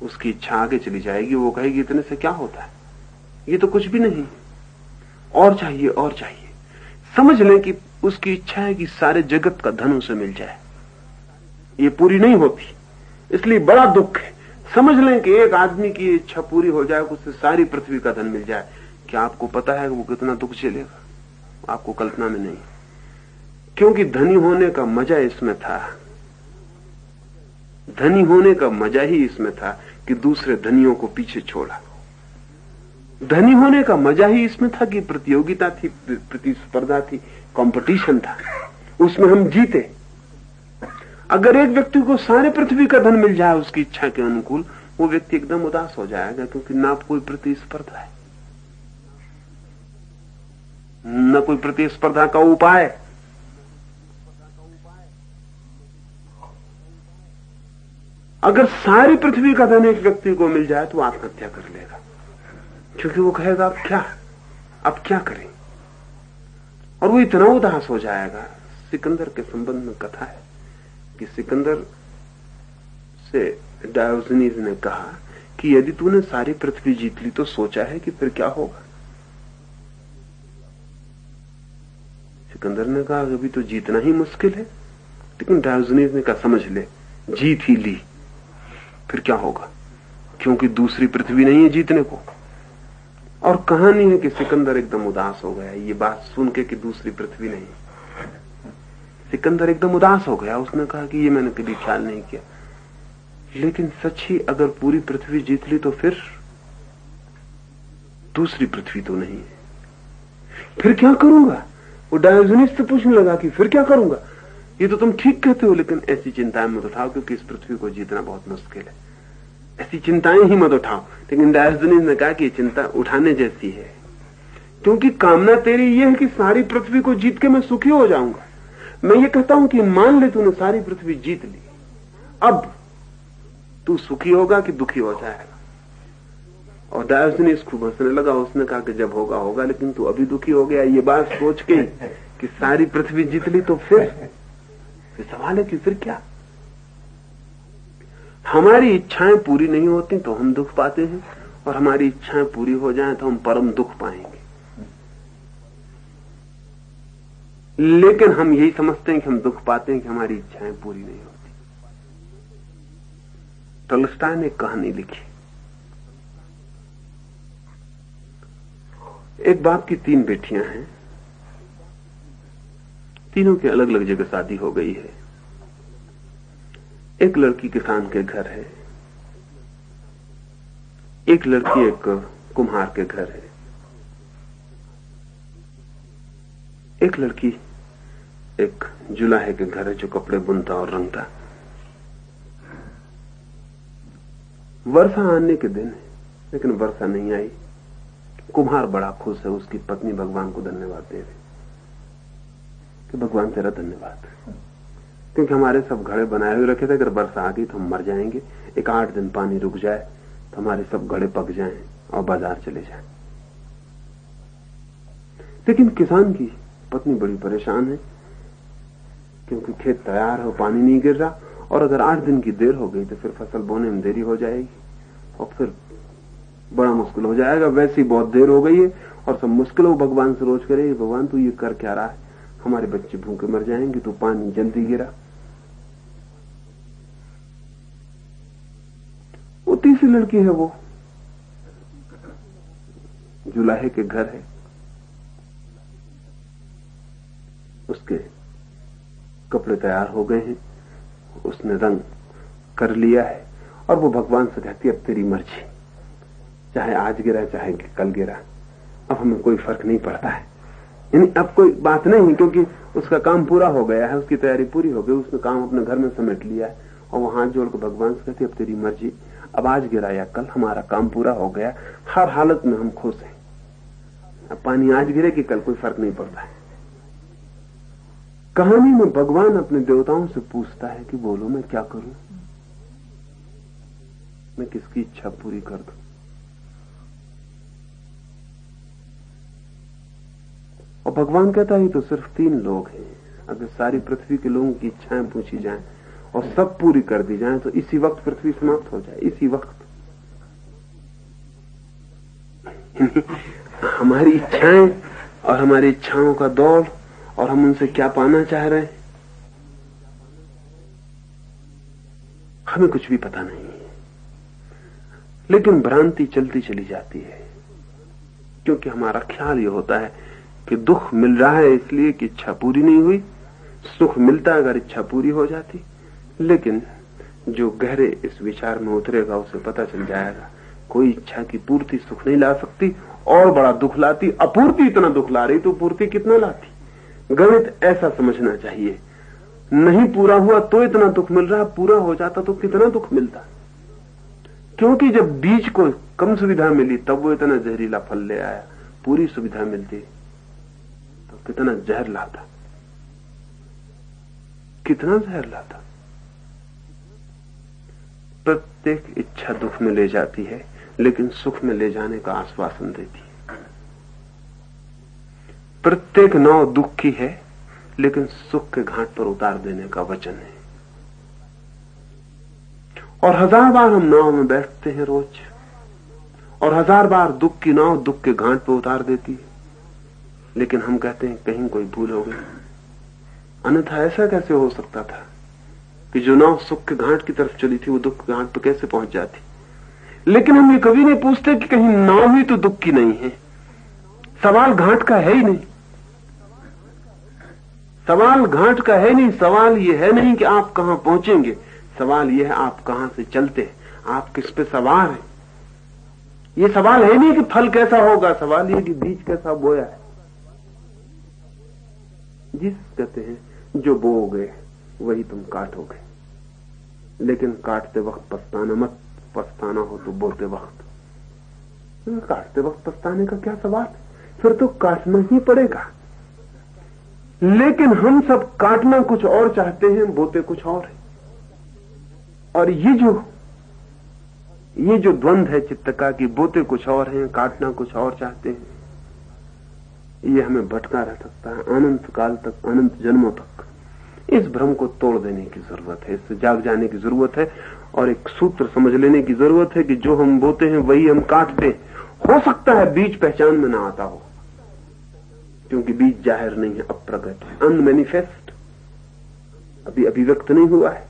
उसकी इच्छा आगे चली जाएगी। वो कहेगी इतने से क्या होता है, ये तो कुछ भी नहीं, और चाहिए और चाहिए। समझ लें कि उसकी इच्छा है कि सारे जगत का धन उसे मिल जाए, ये पूरी नहीं होती, इसलिए बड़ा दुख है। समझ लें कि एक आदमी की इच्छा पूरी हो जाए, उससे सारी पृथ्वी का धन मिल जाए। क्या आपको पता है कि वो कितना दुख झेलेगा? आपको कल्पना में नहीं, क्योंकि धनी होने का मजा इसमें था, धनी होने का मजा ही इसमें था कि दूसरे धनियों को पीछे छोड़ा। धनी होने का मजा ही इसमें था कि प्रतियोगिता थी, प्रतिस्पर्धा थी, कंपटीशन था, उसमें हम जीते। अगर एक व्यक्ति को सारे पृथ्वी का धन मिल जाए उसकी इच्छा के अनुकूल, वो व्यक्ति एकदम उदास हो जाएगा, क्योंकि ना कोई प्रतिस्पर्धा है, न कोई प्रतिस्पर्धा का उपाय। अगर सारी पृथ्वी का धन एक व्यक्ति को मिल जाए तो आत्महत्या कर लेगा, क्योंकि वो कहेगा अब क्या करें, और वो इतना उदास हो जाएगा। सिकंदर के संबंध में कथा है कि सिकंदर से डायोजनीज ने कहा कि यदि तूने सारी पृथ्वी जीत ली तो सोचा है कि फिर क्या होगा? सिकंदर ने कहा अभी तो जीतना ही मुश्किल है। लेकिन डायोजनीज ने कहा समझ ले, जीत ही ली फिर क्या होगा, क्योंकि दूसरी पृथ्वी नहीं है जीतने को। और कहानी है कि सिकंदर एकदम उदास हो गया ये बात सुन के कि दूसरी पृथ्वी नहीं। सिकंदर एकदम उदास हो गया, उसने कहा कि ये मैंने कभी ख्याल नहीं किया, लेकिन सच ही अगर पूरी पृथ्वी जीत ली तो फिर दूसरी पृथ्वी तो नहीं है, फिर क्या करूंगा? वो डायोजनीस से पूछने लगा कि फिर क्या करूंगा? ये तो तुम ठीक कहते हो, लेकिन ऐसी चिंताएं मत उठाओ, क्योंकि इस पृथ्वी को जीतना बहुत मुश्किल है। ऐसी चिंताएं ही मत उठाओ। लेकिन डायोजनीस ने कहा कि ये चिंता उठाने जैसी है, क्योंकि कामना तेरी ये है कि सारी पृथ्वी को जीत के मैं सुखी हो जाऊंगा। मैं ये कहता हूं कि मान ले तूने सारी पृथ्वी जीत ली, अब तू सुखी होगा कि दुखी हो जाएगा? और डायोजनीस खूब हंसने लगा। उसने कहा कि जब होगा होगा, लेकिन तू अभी दुखी हो गया ये बात सोच के कि सारी पृथ्वी जीत ली तो फिर फिर सवाल है कि फिर क्या? हमारी इच्छाएं पूरी नहीं होती तो हम दुख पाते हैं, और हमारी इच्छाएं पूरी हो जाएं तो हम परम दुख पाएंगे। लेकिन हम यही समझते हैं कि हम दुख पाते हैं कि हमारी इच्छाएं पूरी नहीं होती। टॉल्स्टॉय ने कहानी लिखी, एक बाप की 3 बेटियां हैं, तीनों के अलग अलग जगह शादी हो गई है। एक लड़की किसान के घर है, एक लड़की एक कुम्हार के घर है, एक लड़की एक जुलाहे के घर है जो कपड़े बुनता और रंगता। वर्षा आने के दिन है, लेकिन वर्षा नहीं आई। कुम्हार बड़ा खुश है, उसकी पत्नी भगवान को धन्यवाद दे रही कि भगवान तेरा धन्यवाद, क्योंकि हमारे सब घड़े बनाए हुए रखे थे, अगर वर्षा आ गई तो हम मर जाएंगे। एक 8 दिन पानी रुक जाए तो हमारे सब घड़े पक जाएं और बाजार चले जाएं। लेकिन किसान की पत्नी बड़ी परेशान है, क्योंकि खेत तैयार है, पानी नहीं गिर रहा, और अगर 8 दिन की देर हो गई तो फिर फसल बोने में देरी हो जाएगी और फिर बड़ा मुश्किल हो जाएगा। वैसे ही बहुत देर हो गई है और सब मुश्किल हो, भगवान से रोज करेगी, भगवान तू ये कर क्या रहा है, हमारे बच्चे भूखे मर जाएंगे, तो पानी जल्दी गिरा। वो तीसरी लड़की है, वो जुलाहे के घर है, उसके कपड़े तैयार हो गए हैं, उसने रंग कर लिया है, और वो भगवान से कहती है अब तेरी मर्जी, चाहे आज गिरा चाहे कल गिरा, अब हमें कोई फर्क नहीं पड़ता है। यानी अब कोई बात नहीं, क्योंकि उसका काम पूरा हो गया है, उसकी तैयारी पूरी हो गई, उसने काम अपने घर में समेट लिया है, और वो हाथ जोड़कर भगवान से कहती अब तेरी मर्जी, अब आज गिरा या कल, हमारा काम पूरा हो गया, हर हालत में हम खुश हैं, अब पानी आज गिरे कि कल कोई फर्क नहीं पड़ता है। कहानी में भगवान अपने देवताओं से पूछता है कि बोलो मैं क्या करूं, मैं किसकी इच्छा पूरी कर दूं। और भगवान कहता है तो सिर्फ 3 लोग हैं, अगर सारी पृथ्वी के लोगों की इच्छाएं पूछी जाएं और सब पूरी कर दी जाएं तो इसी वक्त पृथ्वी समाप्त हो जाए, इसी वक्त। हमारी इच्छाएं और हमारी इच्छाओं का दौड़, और हम उनसे क्या पाना चाह रहे हैं, हमें कुछ भी पता नहीं है। लेकिन भ्रांति चलती चली जाती है, क्योंकि हमारा ख्याल ये होता है कि दुख मिल रहा है इसलिए कि इच्छा पूरी नहीं हुई, सुख मिलता अगर इच्छा पूरी हो जाती। लेकिन जो गहरे इस विचार में उतरेगा उसे पता चल जाएगा कोई इच्छा की पूर्ति सुख नहीं ला सकती, और बड़ा दुख लाती। अपूर्ति इतना दुख ला रही तो पूर्ति कितना लाती। गणित ऐसा समझना चाहिए, नहीं पूरा हुआ तो इतना दुख मिल रहा, पूरा हो जाता तो कितना दुख मिलता। क्योंकि जब बीज को कम सुविधा मिली तब वो इतना जहरीला फल ले आया, पूरी सुविधा मिलती तो कितना जहर लाता, कितना जहर लाता। प्रत्येक इच्छा दुख में ले जाती है, लेकिन सुख में ले जाने का आश्वासन देती है। प्रत्येक नाव दुख की है, लेकिन सुख के घाट पर उतार देने का वचन है। और 1000 बार हम नाव में बैठते हैं रोज, और 1000 बार दुख की नाव दुख के घाट पर उतार देती है, लेकिन हम कहते हैं कहीं कोई भूल हो गई। अन्यथा ऐसा कैसे हो सकता था कि जो नाव सुख के घाट की तरफ चली थी वो दुख के घाट पर कैसे पहुंच जाती। लेकिन हम ये कभी नहीं पूछते कि कहीं नाव ही तो दुख की नहीं है। सवाल घाट का है ही नहीं, सवाल घाट का है नहीं। सवाल ये है नहीं कि आप कहां पहुंचेंगे, सवाल ये है आप कहां से चलते हैं, आप किस पे सवार हैं। ये सवाल है नहीं कि फल कैसा होगा, सवाल ये कि बीज कैसा बोया है। जिस कहते हैं जो बोओगे वही तुम काटोगे, लेकिन काटते वक्त पछताना मत, पछताना हो तो बोते वक्त। काटते वक्त पछताने का क्या सवाल, फिर तो काटना ही पड़ेगा। लेकिन हम सब काटना कुछ और चाहते हैं, बोते कुछ और है। और ये जो द्वंद्व है चित्त का कि बोते कुछ और हैं, काटना कुछ और चाहते हैं, ये हमें भटका रह सकता है अनंत काल तक, अनंत जन्मों तक। इस भ्रम को तोड़ देने की जरूरत है, इससे जाग जाने की जरूरत है और एक सूत्र समझ लेने की जरूरत है कि जो हम बोते हैं वही हम काटते हैं। हो सकता है बीज पहचान में ना आता हो, क्योंकि बीज जाहिर नहीं है, अप्रगट है, अनमैनिफेस्ट, अभी अभिव्यक्त नहीं हुआ है।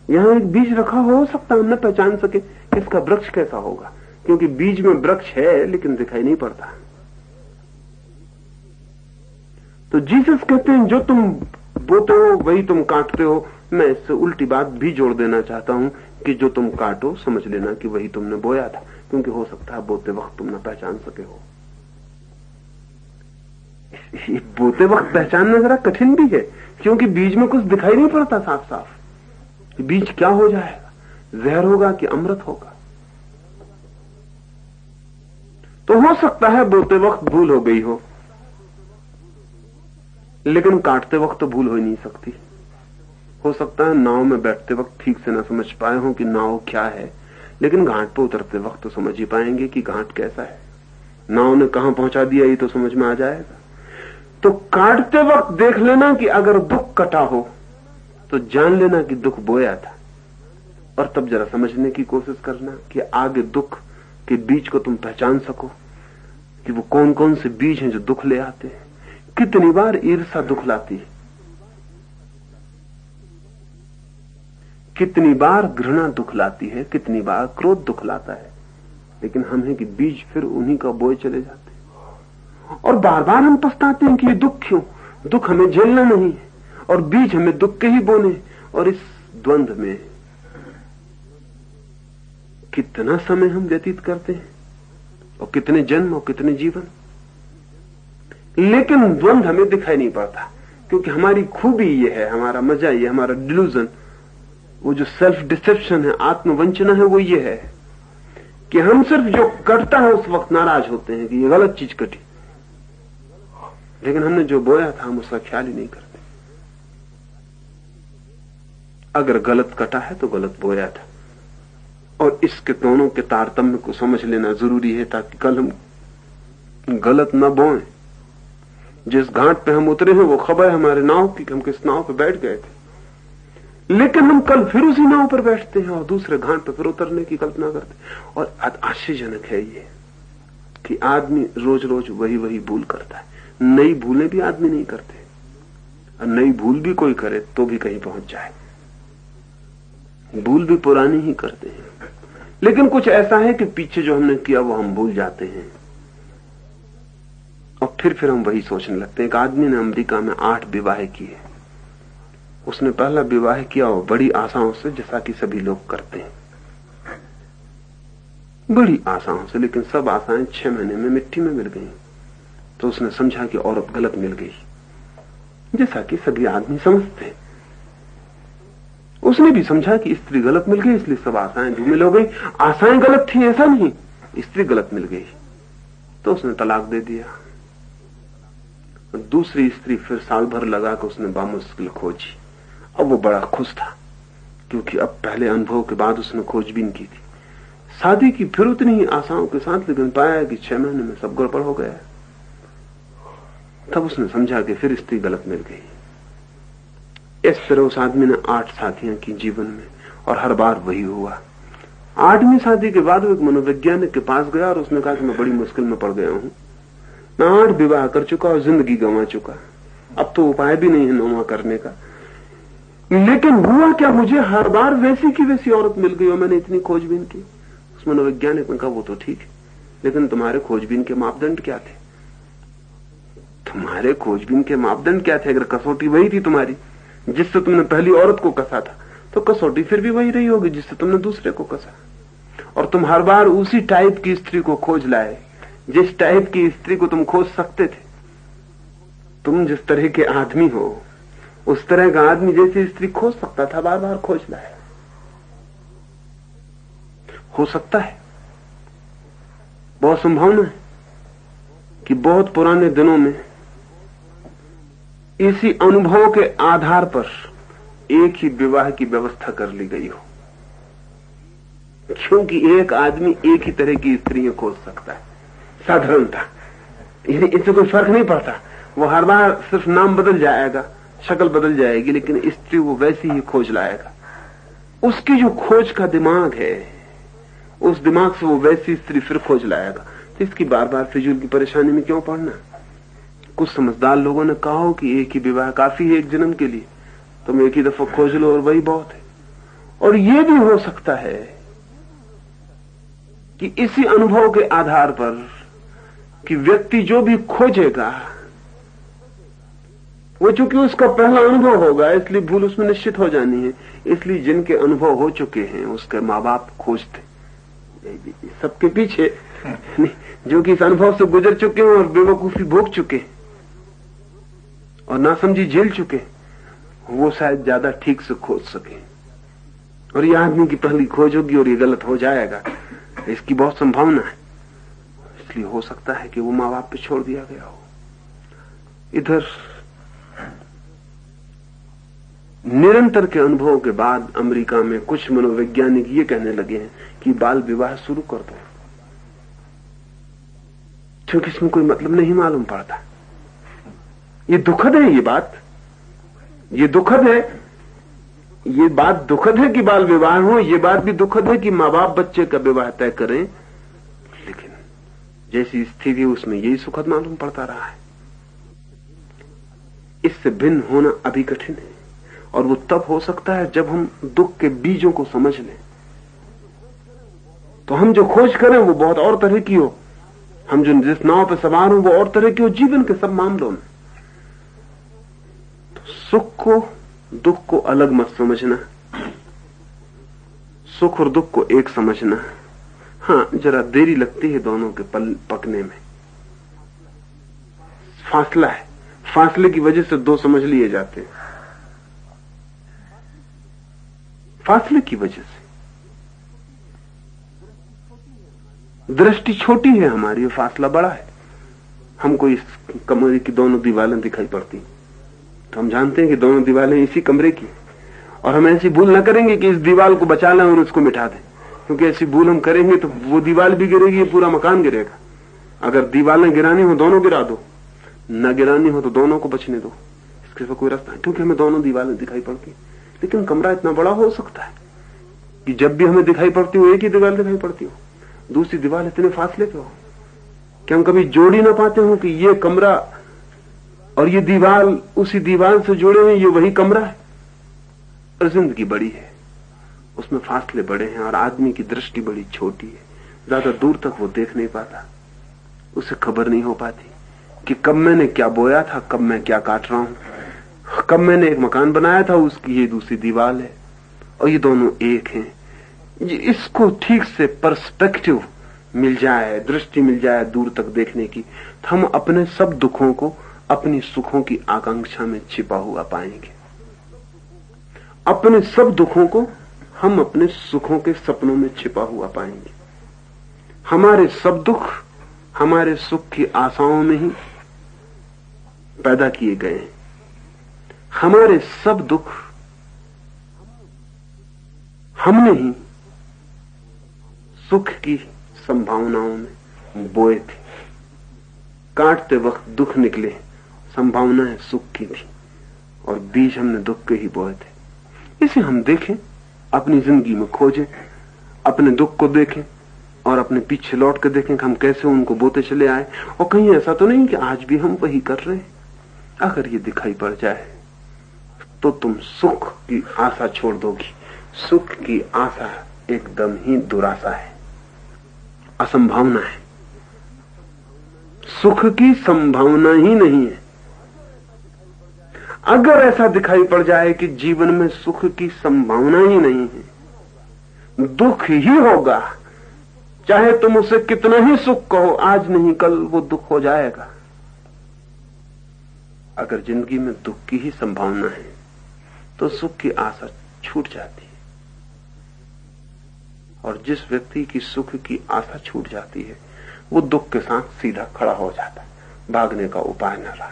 यहां एक बीज रखा हो सकता है हम न पहचान सके इसका वृक्ष कैसा होगा, क्योंकि बीज में वृक्ष है लेकिन दिखाई नहीं पड़ता। तो जीसस कहते हैं जो तुम बोते हो वही तुम काटते हो। मैं इससे उल्टी बात भी जोड़ देना चाहता हूं कि जो तुम काटो समझ लेना कि वही तुमने बोया था, क्योंकि हो सकता है बोते वक्त तुम न पहचान सके हो। बोते वक्त पहचानना जरा कठिन भी है, क्योंकि बीज में कुछ दिखाई नहीं पड़ता साफ साफ। बीज क्या हो जाएगा, जहर होगा कि अमृत होगा। तो हो सकता है बोते वक्त भूल हो गई हो, लेकिन काटते वक्त तो भूल हो ही नहीं सकती। हो सकता है नाव में बैठते वक्त ठीक से ना समझ पाए हो कि नाव क्या है, लेकिन घाट पर उतरते वक्त तो समझ ही पाएंगे कि घाट कैसा है। नाव ने कहां पहुंचा दिया ये तो समझ में आ जाएगा। तो काटते वक्त देख लेना कि अगर दुख कटा हो तो जान लेना कि दुख बोया था, और तब जरा समझने की कोशिश करना कि आगे दुख के बीज को तुम पहचान सको कि वो कौन कौन से बीज हैं जो दुख ले आते हैं। कितनी बार ईर्ष्या दुख लाती है, कितनी बार घृणा दुख लाती है, कितनी बार क्रोध दुख लाता है, लेकिन हम हैं कि बीज फिर उन्हीं का बोए चले जाते हैं। और बार बार हम पछताते हैं कि ये दुख क्यों, दुख हमें झेलना नहीं है और बीज हमें दुख के ही बोने। और इस द्वंद्व में कितना समय हम व्यतीत करते हैं और कितने जन्म और कितने जीवन, लेकिन द्वंद्व हमें दिखाई नहीं पड़ता, क्योंकि हमारी खूबी ये है, हमारा मजा ये, हमारा डिल्यूजन, वो जो सेल्फ डिसेप्शन है, आत्मवंचना है, वो ये है कि हम सिर्फ जो कटता है उस वक्त नाराज होते हैं कि ये गलत चीज कटी, लेकिन हमने जो बोया था हम उसका ख्याल ही नहीं करते। अगर गलत कटा है तो गलत बोया था, और इसके दोनों के तारतम्य को समझ लेना जरूरी है ताकि कल हम गलत न बोएं। जिस घाट पे हम उतरे हैं वो खबर है हमारे नाव की, हम किस नाव पे बैठ गए थे, लेकिन हम कल फिर उसी नाव पर बैठते हैं और दूसरे घाट पे फिर उतरने की कल्पना करते हैं। और आश्चर्यजनक है ये कि आदमी रोज रोज वही वही भूल करता है। नई भूलें भी आदमी नहीं करते, और नई भूल भी कोई करे तो भी कहीं पहुंच जाए। भूल भी पुरानी ही करते हैं, लेकिन कुछ ऐसा है कि पीछे जो हमने किया वो हम भूल जाते हैं और फिर हम वही सोचने लगते हैं। एक आदमी ने अमेरिका में 8 विवाह किए। उसने पहला विवाह किया और बड़ी आशाओं से, जैसा कि सभी लोग करते हैं, बड़ी आशाओं से, लेकिन सब आशाएं 6 महीने में मिट्टी में मिल गई। तो उसने समझा कि औरत गलत मिल गई, जैसा कि सभी आदमी समझते हैं। उसने भी समझा कि स्त्री गलत मिल गई, इसलिए सब आशाएं धूमिल हो गई। आशाएं गलत थी ऐसा नहीं, स्त्री गलत मिल गई, तो उसने तलाक दे दिया। दूसरी स्त्री फिर साल भर लगा कर उसने बामुश्किल खोजी। अब वो बड़ा खुश था, क्योंकि अब पहले अनुभव के बाद उसने खोजबीन की थी। शादी की फिर उतनी ही आशाओं के साथ, लेकिन पाया कि 6 महीने में सब गड़बड़ हो गया। तब उसने समझा कि फिर स्त्री गलत मिल गई। इस तरह उस आदमी ने 8 शादियां की जीवन में, और हर बार वही हुआ। 8वीं शादी के बाद वो एक मनोवैज्ञानिक के पास गया और उसने कहा कि मैं बड़ी मुश्किल में पड़ गया हूं, मैं 8 विवाह कर चुका और जिंदगी गंवा चुका, अब तो उपाय भी नहीं है 9वां करने का। लेकिन हुआ क्या, मुझे हर बार वैसी की वैसी औरत मिल गई और मैंने इतनी खोजबीन की। उस मनोवैज्ञानिक ने कहा वो तो ठीक है, लेकिन तुम्हारे खोजबीन के मापदंड क्या थे? तुम्हारे खोजबीन के मापदंड क्या थे? अगर कसौटी वही थी तुम्हारी जिससे तुमने पहली औरत को कसा था, तो कसौटी फिर भी वही रही होगी जिससे तुमने दूसरे को कसा। और तुम हर बार उसी टाइप की स्त्री को खोज लाए जिस टाइप की स्त्री को तुम खोज सकते थे। तुम जिस तरह के आदमी हो उस तरह का आदमी जैसी स्त्री खोज सकता था, बार बार खोज लाए। हो सकता है, बहुत संभावना है कि बहुत पुराने दिनों में इसी अनुभव के आधार पर एक ही विवाह की व्यवस्था कर ली गई हो, क्योंकि एक आदमी एक ही तरह की स्त्रियां खोज सकता है साधारणता। इससे कोई फर्क नहीं पड़ता, वो हर बार सिर्फ नाम बदल जाएगा, शक्ल बदल जाएगी, लेकिन स्त्री वो वैसी ही खोज लाएगा। उसकी जो खोज का दिमाग है, उस दिमाग से वो वैसी स्त्री फिर खोज लाएगा। तो इसकी बार बार फिजूल की परेशानी में क्यों पड़ना। कुछ समझदार लोगों ने कहा हो कि एक ही विवाह काफी है एक जन्म के लिए, तुम एक ही दफा खोज लो और वही बहुत है। और ये भी हो सकता है कि इसी अनुभव के आधार पर कि व्यक्ति जो भी खोजेगा वो चूंकि उसका पहला अनुभव होगा, इसलिए भूल उसमें निश्चित हो जानी है। इसलिए जिनके अनुभव हो चुके हैं उसके माँ बाप खोजते सबके पीछे, जो कि इस अनुभव से गुजर चुके हैं और बेवकूफी भोग चुके हैं और नासमझी झेल चुके, वो शायद ज्यादा ठीक से खोज सके। और ये आदमी की पहली खोज होगी और ये गलत हो जाएगा, इसकी बहुत संभावना है। इसलिए हो सकता है कि वो माँ बाप पे छोड़ दिया गया हो। इधर निरंतर के अनुभवों के बाद अमेरिका में कुछ मनोवैज्ञानिक ये कहने लगे हैं कि बाल विवाह शुरू कर दो, क्योंकि इसमें कोई मतलब नहीं मालूम पड़ता। ये दुखद है, ये बात ये दुखद है, ये बात दुखद है कि बाल विवाह हो। ये बात भी दुखद है कि माँ बाप बच्चे का विवाह तय करें, लेकिन जैसी स्थिति है उसमें यही सुखद मालूम पड़ता रहा है। इससे भिन्न होना अभी कठिन है, और वो तब हो सकता है जब हम दुख के बीजों को समझ लें। तो हम जो खोज करें वो बहुत और तरह की हो, हम जो जिस नाव पे सवार हो वो और तरह की हो जीवन के सब मामलों में। तो सुख को दुख को अलग मत समझना, सुख और दुख को एक समझना। हाँ, जरा देरी लगती है दोनों के पकने में, फासला है, फासले की वजह से दो समझ लिए जाते हैं। फासले की वजह से दृष्टि छोटी है हमारी, फासला बड़ा है। हमको इस कमरे की दोनों दीवारें दिखाई पड़ती, तो हम जानते हैं कि दोनों दीवारें इसी कमरे की, और हम ऐसी भूल ना करेंगे कि इस दीवार को बचा लें और उसको मिटा दें, क्योंकि ऐसी भूल हम करेंगे तो वो दीवार भी गिरेगी, पूरा मकान गिरेगा। अगर दीवारें गिरानी हो दोनों गिरा दो, न गिरानी हो तो दोनों को बचने दो, इसके सिवा कोई रास्ता नहीं, क्योंकि हमें दोनों दीवारें दिखाई पड़ती। लेकिन कमरा इतना बड़ा हो सकता है कि जब भी हमें दिखाई पड़ती हो एक ही दीवार दिखाई पड़ती हो, दूसरी दीवार इतने फासले पे हो कि हम कभी जोड़ ही ना पाते हो कि ये कमरा और ये दीवार उसी दीवार से जुड़े हुए, ये वही कमरा है। और जिंदगी बड़ी है, उसमें फासले बड़े हैं, और आदमी की दृष्टि बड़ी छोटी है, ज्यादा दूर तक वो देख नहीं पाता, उसे खबर नहीं हो पाती कि कब मैंने क्या बोया था, कब मैं क्या काट रहा हूं, कब मैंने एक मकान बनाया था, उसकी ये दूसरी दीवार है और ये दोनों एक हैं। इसको ठीक से पर्सपेक्टिव मिल जाए, दृष्टि मिल जाए दूर तक देखने की, तो हम अपने सब दुखों को अपनी सुखों की आकांक्षा में छिपा हुआ पाएंगे। अपने सब दुखों को हम अपने सुखों के सपनों में छिपा हुआ पाएंगे। हमारे सब दुख हमारे सुख की आशाओं में ही पैदा किए गए हैं। हमारे सब दुख हमने ही सुख की संभावनाओं में बोए थे। काटते वक्त दुख निकले, संभावनाएं सुख की थी और बीज हमने दुख के ही बोए थे। इसे हम देखें, अपनी जिंदगी में खोजें, अपने दुख को देखें और अपने पीछे लौट कर देखें कि हम कैसे उनको बोते चले आए, और कहीं ऐसा तो नहीं कि आज भी हम वही कर रहे हैं। अगर ये दिखाई पड़ जाए तो तुम सुख की आशा छोड़ दोगी। सुख की आशा एकदम ही दुराशा है, असंभावना है। सुख की संभावना ही नहीं है। अगर ऐसा दिखाई पड़ जाए कि जीवन में सुख की संभावना ही नहीं है, दुख ही होगा, चाहे तुम उसे कितना ही सुख कहो, आज नहीं कल वो दुख हो जाएगा। अगर जिंदगी में दुख की ही संभावना है तो सुख की आशा छूट जाती है, और जिस व्यक्ति की सुख की आशा छूट जाती है वो दुख के साथ सीधा खड़ा हो जाता है, भागने का उपाय न रहा।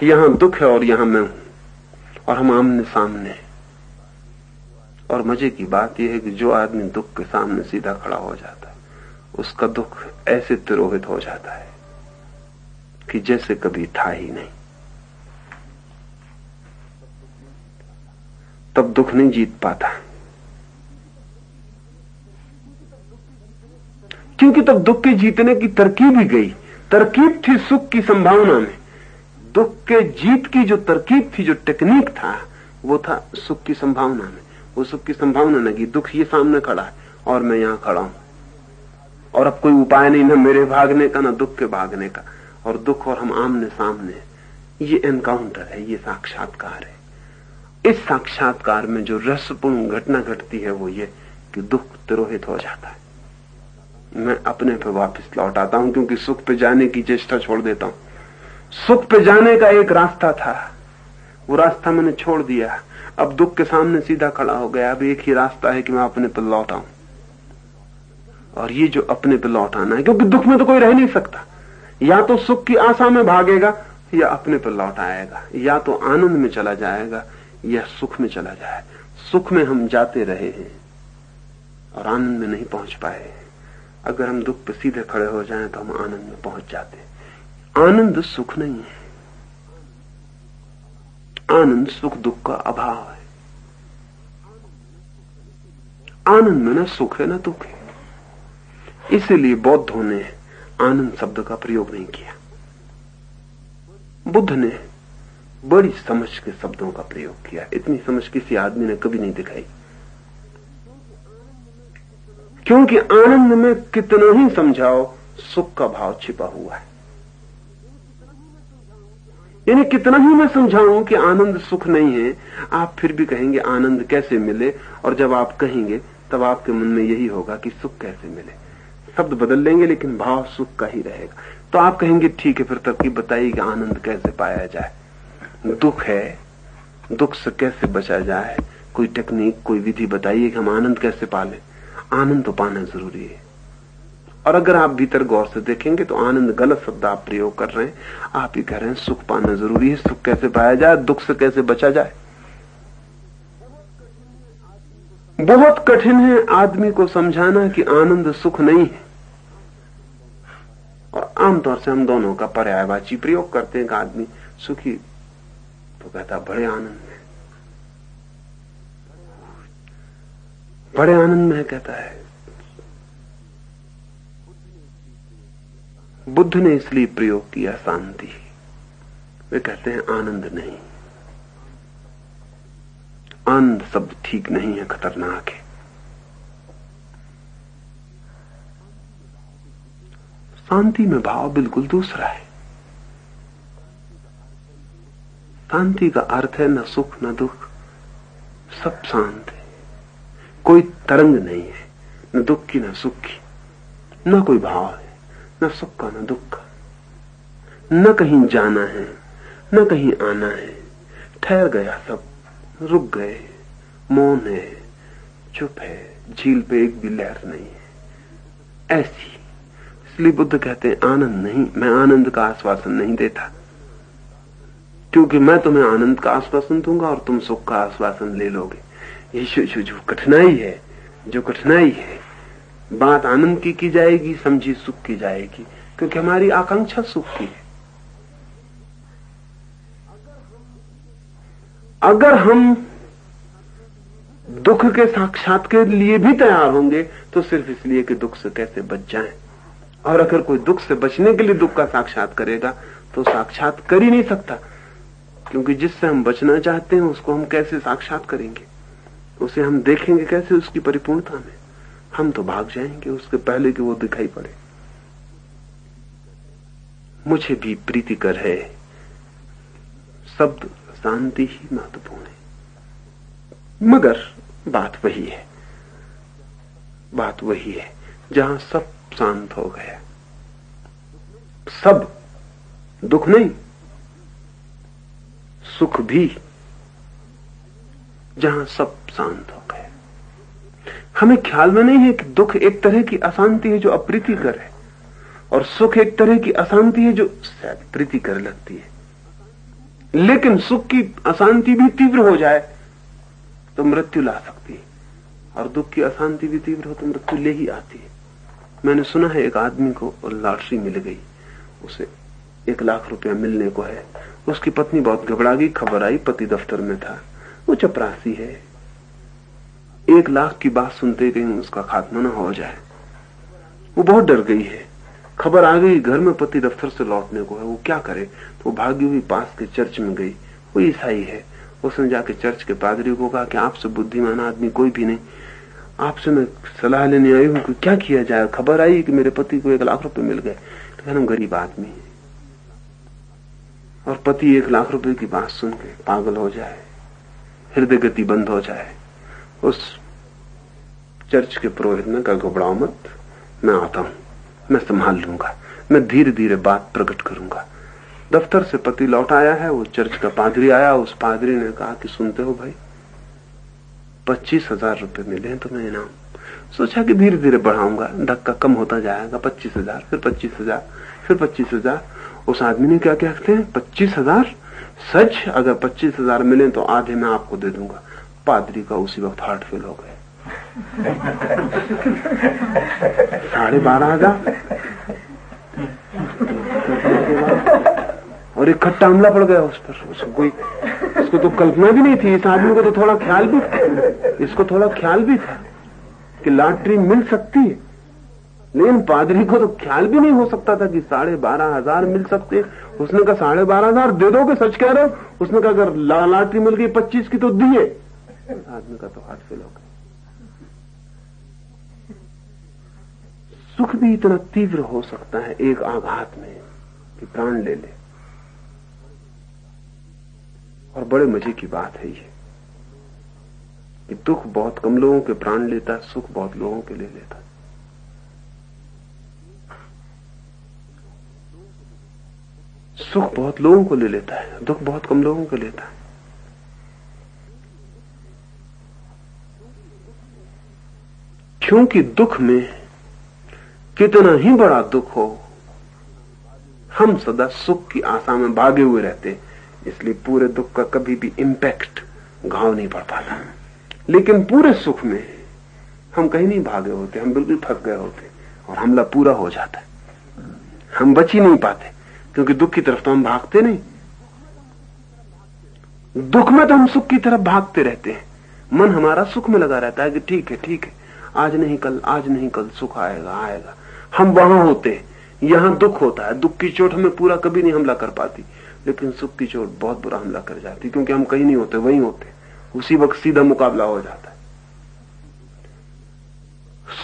यहां दुख है और यहां मैं हूं और हम आमने सामने हैं। और मजे की बात यह है कि जो आदमी दुख के सामने सीधा खड़ा हो जाता है उसका दुख ऐसे तिरोहित हो जाता है कि जैसे कभी था ही नहीं। तब दुख नहीं जीत पाता, क्योंकि तब दुख के जीतने की तरकीब ही गई। तरकीब थी सुख की संभावना में। दुख के जीत की जो तरकीब थी, जो टेक्निक था, वो था सुख की संभावना में। वो सुख की संभावना न की दुख ये सामने खड़ा है और मैं यहां खड़ा हूं, और अब कोई उपाय नहीं, ना मेरे भागने का ना दुख के भागने का, और दुख और हम आमने सामने। ये एनकाउंटर है, ये साक्षात्कार है। इस साक्षात्कार में जो रहस्यपूर्ण घटना घटती है वो ये कि दुख तिरोहित हो जाता है। मैं अपने पे वापस लौट आता हूं, क्योंकि सुख पे जाने की चेष्टा छोड़ देता हूं। सुख पे जाने का एक रास्ता था, वो रास्ता मैंने छोड़ दिया। अब दुख के सामने सीधा खड़ा हो गया। अब एक ही रास्ता है कि मैं अपने पे लौट आऊं। और ये जो अपने पे लौट आना है, क्योंकि दुख में तो कोई रह नहीं सकता। या तो सुख की आशा में भागेगा या अपने पे लौट आएगा, या तो आनंद में चला जाएगा या सुख में चला जाएगा। सुख में हम जाते रहे हैं और आनंद में नहीं पहुंच पाए। अगर हम दुख पे सीधे खड़े हो जाएं तो हम आनंद में पहुंच जाते हैं। आनंद सुख नहीं है, आनंद सुख दुख का अभाव है। आनंद में न सुख है न दुख है। इसीलिए बौद्धों ने आनंद शब्द का प्रयोग नहीं किया। बुद्ध ने बड़ी समझ के शब्दों का प्रयोग किया। इतनी समझ किसी आदमी ने कभी नहीं दिखाई, क्योंकि आनंद में कितना ही समझाओ सुख का भाव छिपा हुआ है। यानी कितना ही मैं समझाऊं कि आनंद सुख नहीं है, आप फिर भी कहेंगे आनंद कैसे मिले, और जब आप कहेंगे तब आपके मन में यही होगा कि सुख कैसे मिले। शब्द बदल लेंगे लेकिन भाव सुख का ही रहेगा। तो आप कहेंगे ठीक है, फिर तरकीब बताइए कि आनंद कैसे पाया जाए। दुख है, दुख से कैसे बचा जाए, कोई टेक्निक, कोई विधि बताइए कि हम आनंद कैसे पालें। आनंद तो पाना जरूरी है। और अगर आप भीतर गौर से देखेंगे तो आनंद गलत शब्द आप प्रयोग कर रहे हैं। आप ही कह रहे हैं सुख पाना जरूरी है। सुख कैसे पाया जाए, दुख से कैसे बचा जाए। बहुत कठिन है आदमी को समझाना कि आनंद सुख नहीं है। और आमतौर से हम दोनों का पर्यायवाची प्रयोग करते हैं कि आदमी सुखी तो कहता बड़े आनंद में, बड़े आनंद में कहता है। बुद्ध ने इसलिए प्रयोग किया शांति। वे कहते हैं आनंद नहीं, आनंद शब्द ठीक नहीं है, खतरनाक है। शांति में भाव बिल्कुल दूसरा है। शांति का अर्थ है न सुख न दुख, सब शांत है। कोई तरंग नहीं है, न दुख की न सुख की, न कोई भाव है, न सुख का न दुख का। न कहीं जाना है न कहीं आना है, ठहर गया सब, रुक गए, मौन है, चुप है, झील पे एक भी लहर नहीं है। ऐसी इसलिए बुद्ध कहते हैं आनंद नहीं। मैं आनंद का आश्वासन नहीं देता, क्योंकि मैं तुम्हें आनंद का आश्वासन दूंगा और तुम सुख का आश्वासन ले लोगे। ये जो कठिनाई है, जो कठिनाई है, बात आनंद की जाएगी, समझी सुख की जाएगी, क्योंकि हमारी आकांक्षा सुख की है। अगर हम दुख के साक्षात के लिए भी तैयार होंगे तो सिर्फ इसलिए कि दुख से कैसे बच जाएं। और अगर कोई दुख से बचने के लिए दुख का साक्षात करेगा तो साक्षात कर ही नहीं सकता, क्योंकि जिससे हम बचना चाहते हैं उसको हम कैसे साक्षात करेंगे, उसे हम देखेंगे कैसे उसकी परिपूर्णता में। हम तो भाग जाएंगे उसके पहले कि वो दिखाई पड़े। मुझे भी प्रीतिकर है, शब्द शांति ही महत्वपूर्ण है। मगर बात वही है, बात वही है जहां सब शांत हो गया। सब, दुख नहीं, सुख भी, जहां सब शांत हो गए। हमें ख्याल में नहीं है कि दुख एक तरह की अशांति है जो अप्रीतिकर है, और सुख एक तरह की अशांति है जो शायद प्रीतिकर लगती है। लेकिन सुख की अशांति भी तीव्र हो जाए तो मृत्यु ला सकती है, और दुख की अशांति भी तीव्र हो तो मृत्यु ले ही आती है। मैंने सुना है एक आदमी को लॉटरी मिल गई, उसे 1 लाख रुपया मिलने को है। उसकी पत्नी बहुत घबरा गई, खबर आई, पति दफ्तर में था, वो चपरासी है। 1 लाख की बात सुनते कहीं उसका खात्मा न हो जाए। वो बहुत डर गई है। खबर आ गई घर में पति दफ्तर से लौटने को है, वो क्या करे। तो वो भागी हुई पास के चर्च में गई। वो ईसाई है। उसने जाके चर्च के पादरी को कहा कि आपसे बुद्धिमान आदमी कोई भी नहीं, आपसे मैं सलाह लेने आई हूं कि क्या किया जाए। खबर आई कि मेरे पति को 1 लाख रुपए मिल गए, लेकिन हम गरीब आदमी हैं। और पति 1 लाख रुपए की बात सुन के पागल हो जाए, हृदय गति बंद हो जाए। उस चर्च के पुरोहित ने कहा घबराओ मत, मैं आता हूं, मैं संभाल लूंगा, मैं धीरे धीरे बात प्रकट करूंगा। दफ्तर से पति लौट आया है, वो चर्च का पादरी आया। उस पादरी ने कहा कि सुनते हो भाई, 25,000 रुपए मिले हैं तुम्हें इनाम। सोचा कि धीरे धीरे बढ़ाऊंगा, धक्का कम होता जाएगा। 25,000, फिर 25,000, फिर 25,000। उस आदमी ने क्या कहते हैं 25,000? सच? अगर 25,000 मिले तो आधे मैं आपको दे दूंगा। पादरी का उसी वक्त हार्ट फेल हो गया। 12,500 और एक खट्टा हमला पड़ गया उस पर। उसको तो कल्पना भी नहीं थी। इस आदमी को तो थोड़ा ख्याल भी, इसको थोड़ा ख्याल भी था कि लॉटरी मिल सकती है, लेकिन पादरी को तो ख्याल भी नहीं हो सकता था कि 12,500 मिल सकते। उसने कहा 12,500 दे दोगे? सच कह रहे हो? उसने कहा अगर लॉटरी मिल गई 25 की तो दिए। आदमी का तो हार्ट फेल हो गया। सुख भी इतना तीव्र हो सकता है एक आघात में कि प्राण ले ले। और बड़े मजे की बात है ये कि दुख बहुत कम लोगों के प्राण लेता है, सुख बहुत लोगों के ले लेता है। सुख बहुत लोगों को ले लेता है, दुख बहुत कम लोगों को लेता है। क्योंकि दुख में कितना ही बड़ा दुख हो, हम सदा सुख की आशा में भागे हुए रहते हैं, इसलिए पूरे दुख का कभी भी इंपैक्ट, घाव नहीं पड़ पाता। लेकिन पूरे सुख में हम कहीं नहीं भागे होते, हम बिल्कुल फंस गए होते और हमला पूरा हो जाता है। हम बच ही नहीं पाते, क्योंकि दुख की तरफ तो हम भागते नहीं। दुख में तो हम सुख की तरफ भागते रहते हैं। मन हमारा सुख में लगा रहता है कि ठीक है ठीक है, आज नहीं कल, आज नहीं कल सुख आएगा आएगा। हम वहां होते हैं, यहां दुख होता है। दुख की चोट हमें पूरा कभी नहीं हमला कर पाती, लेकिन सुख की चोट बहुत बुरा हमला कर जाती, क्योंकि हम कहीं नहीं होते, वहीं होते। उसी वक्त सीधा मुकाबला हो जाता है।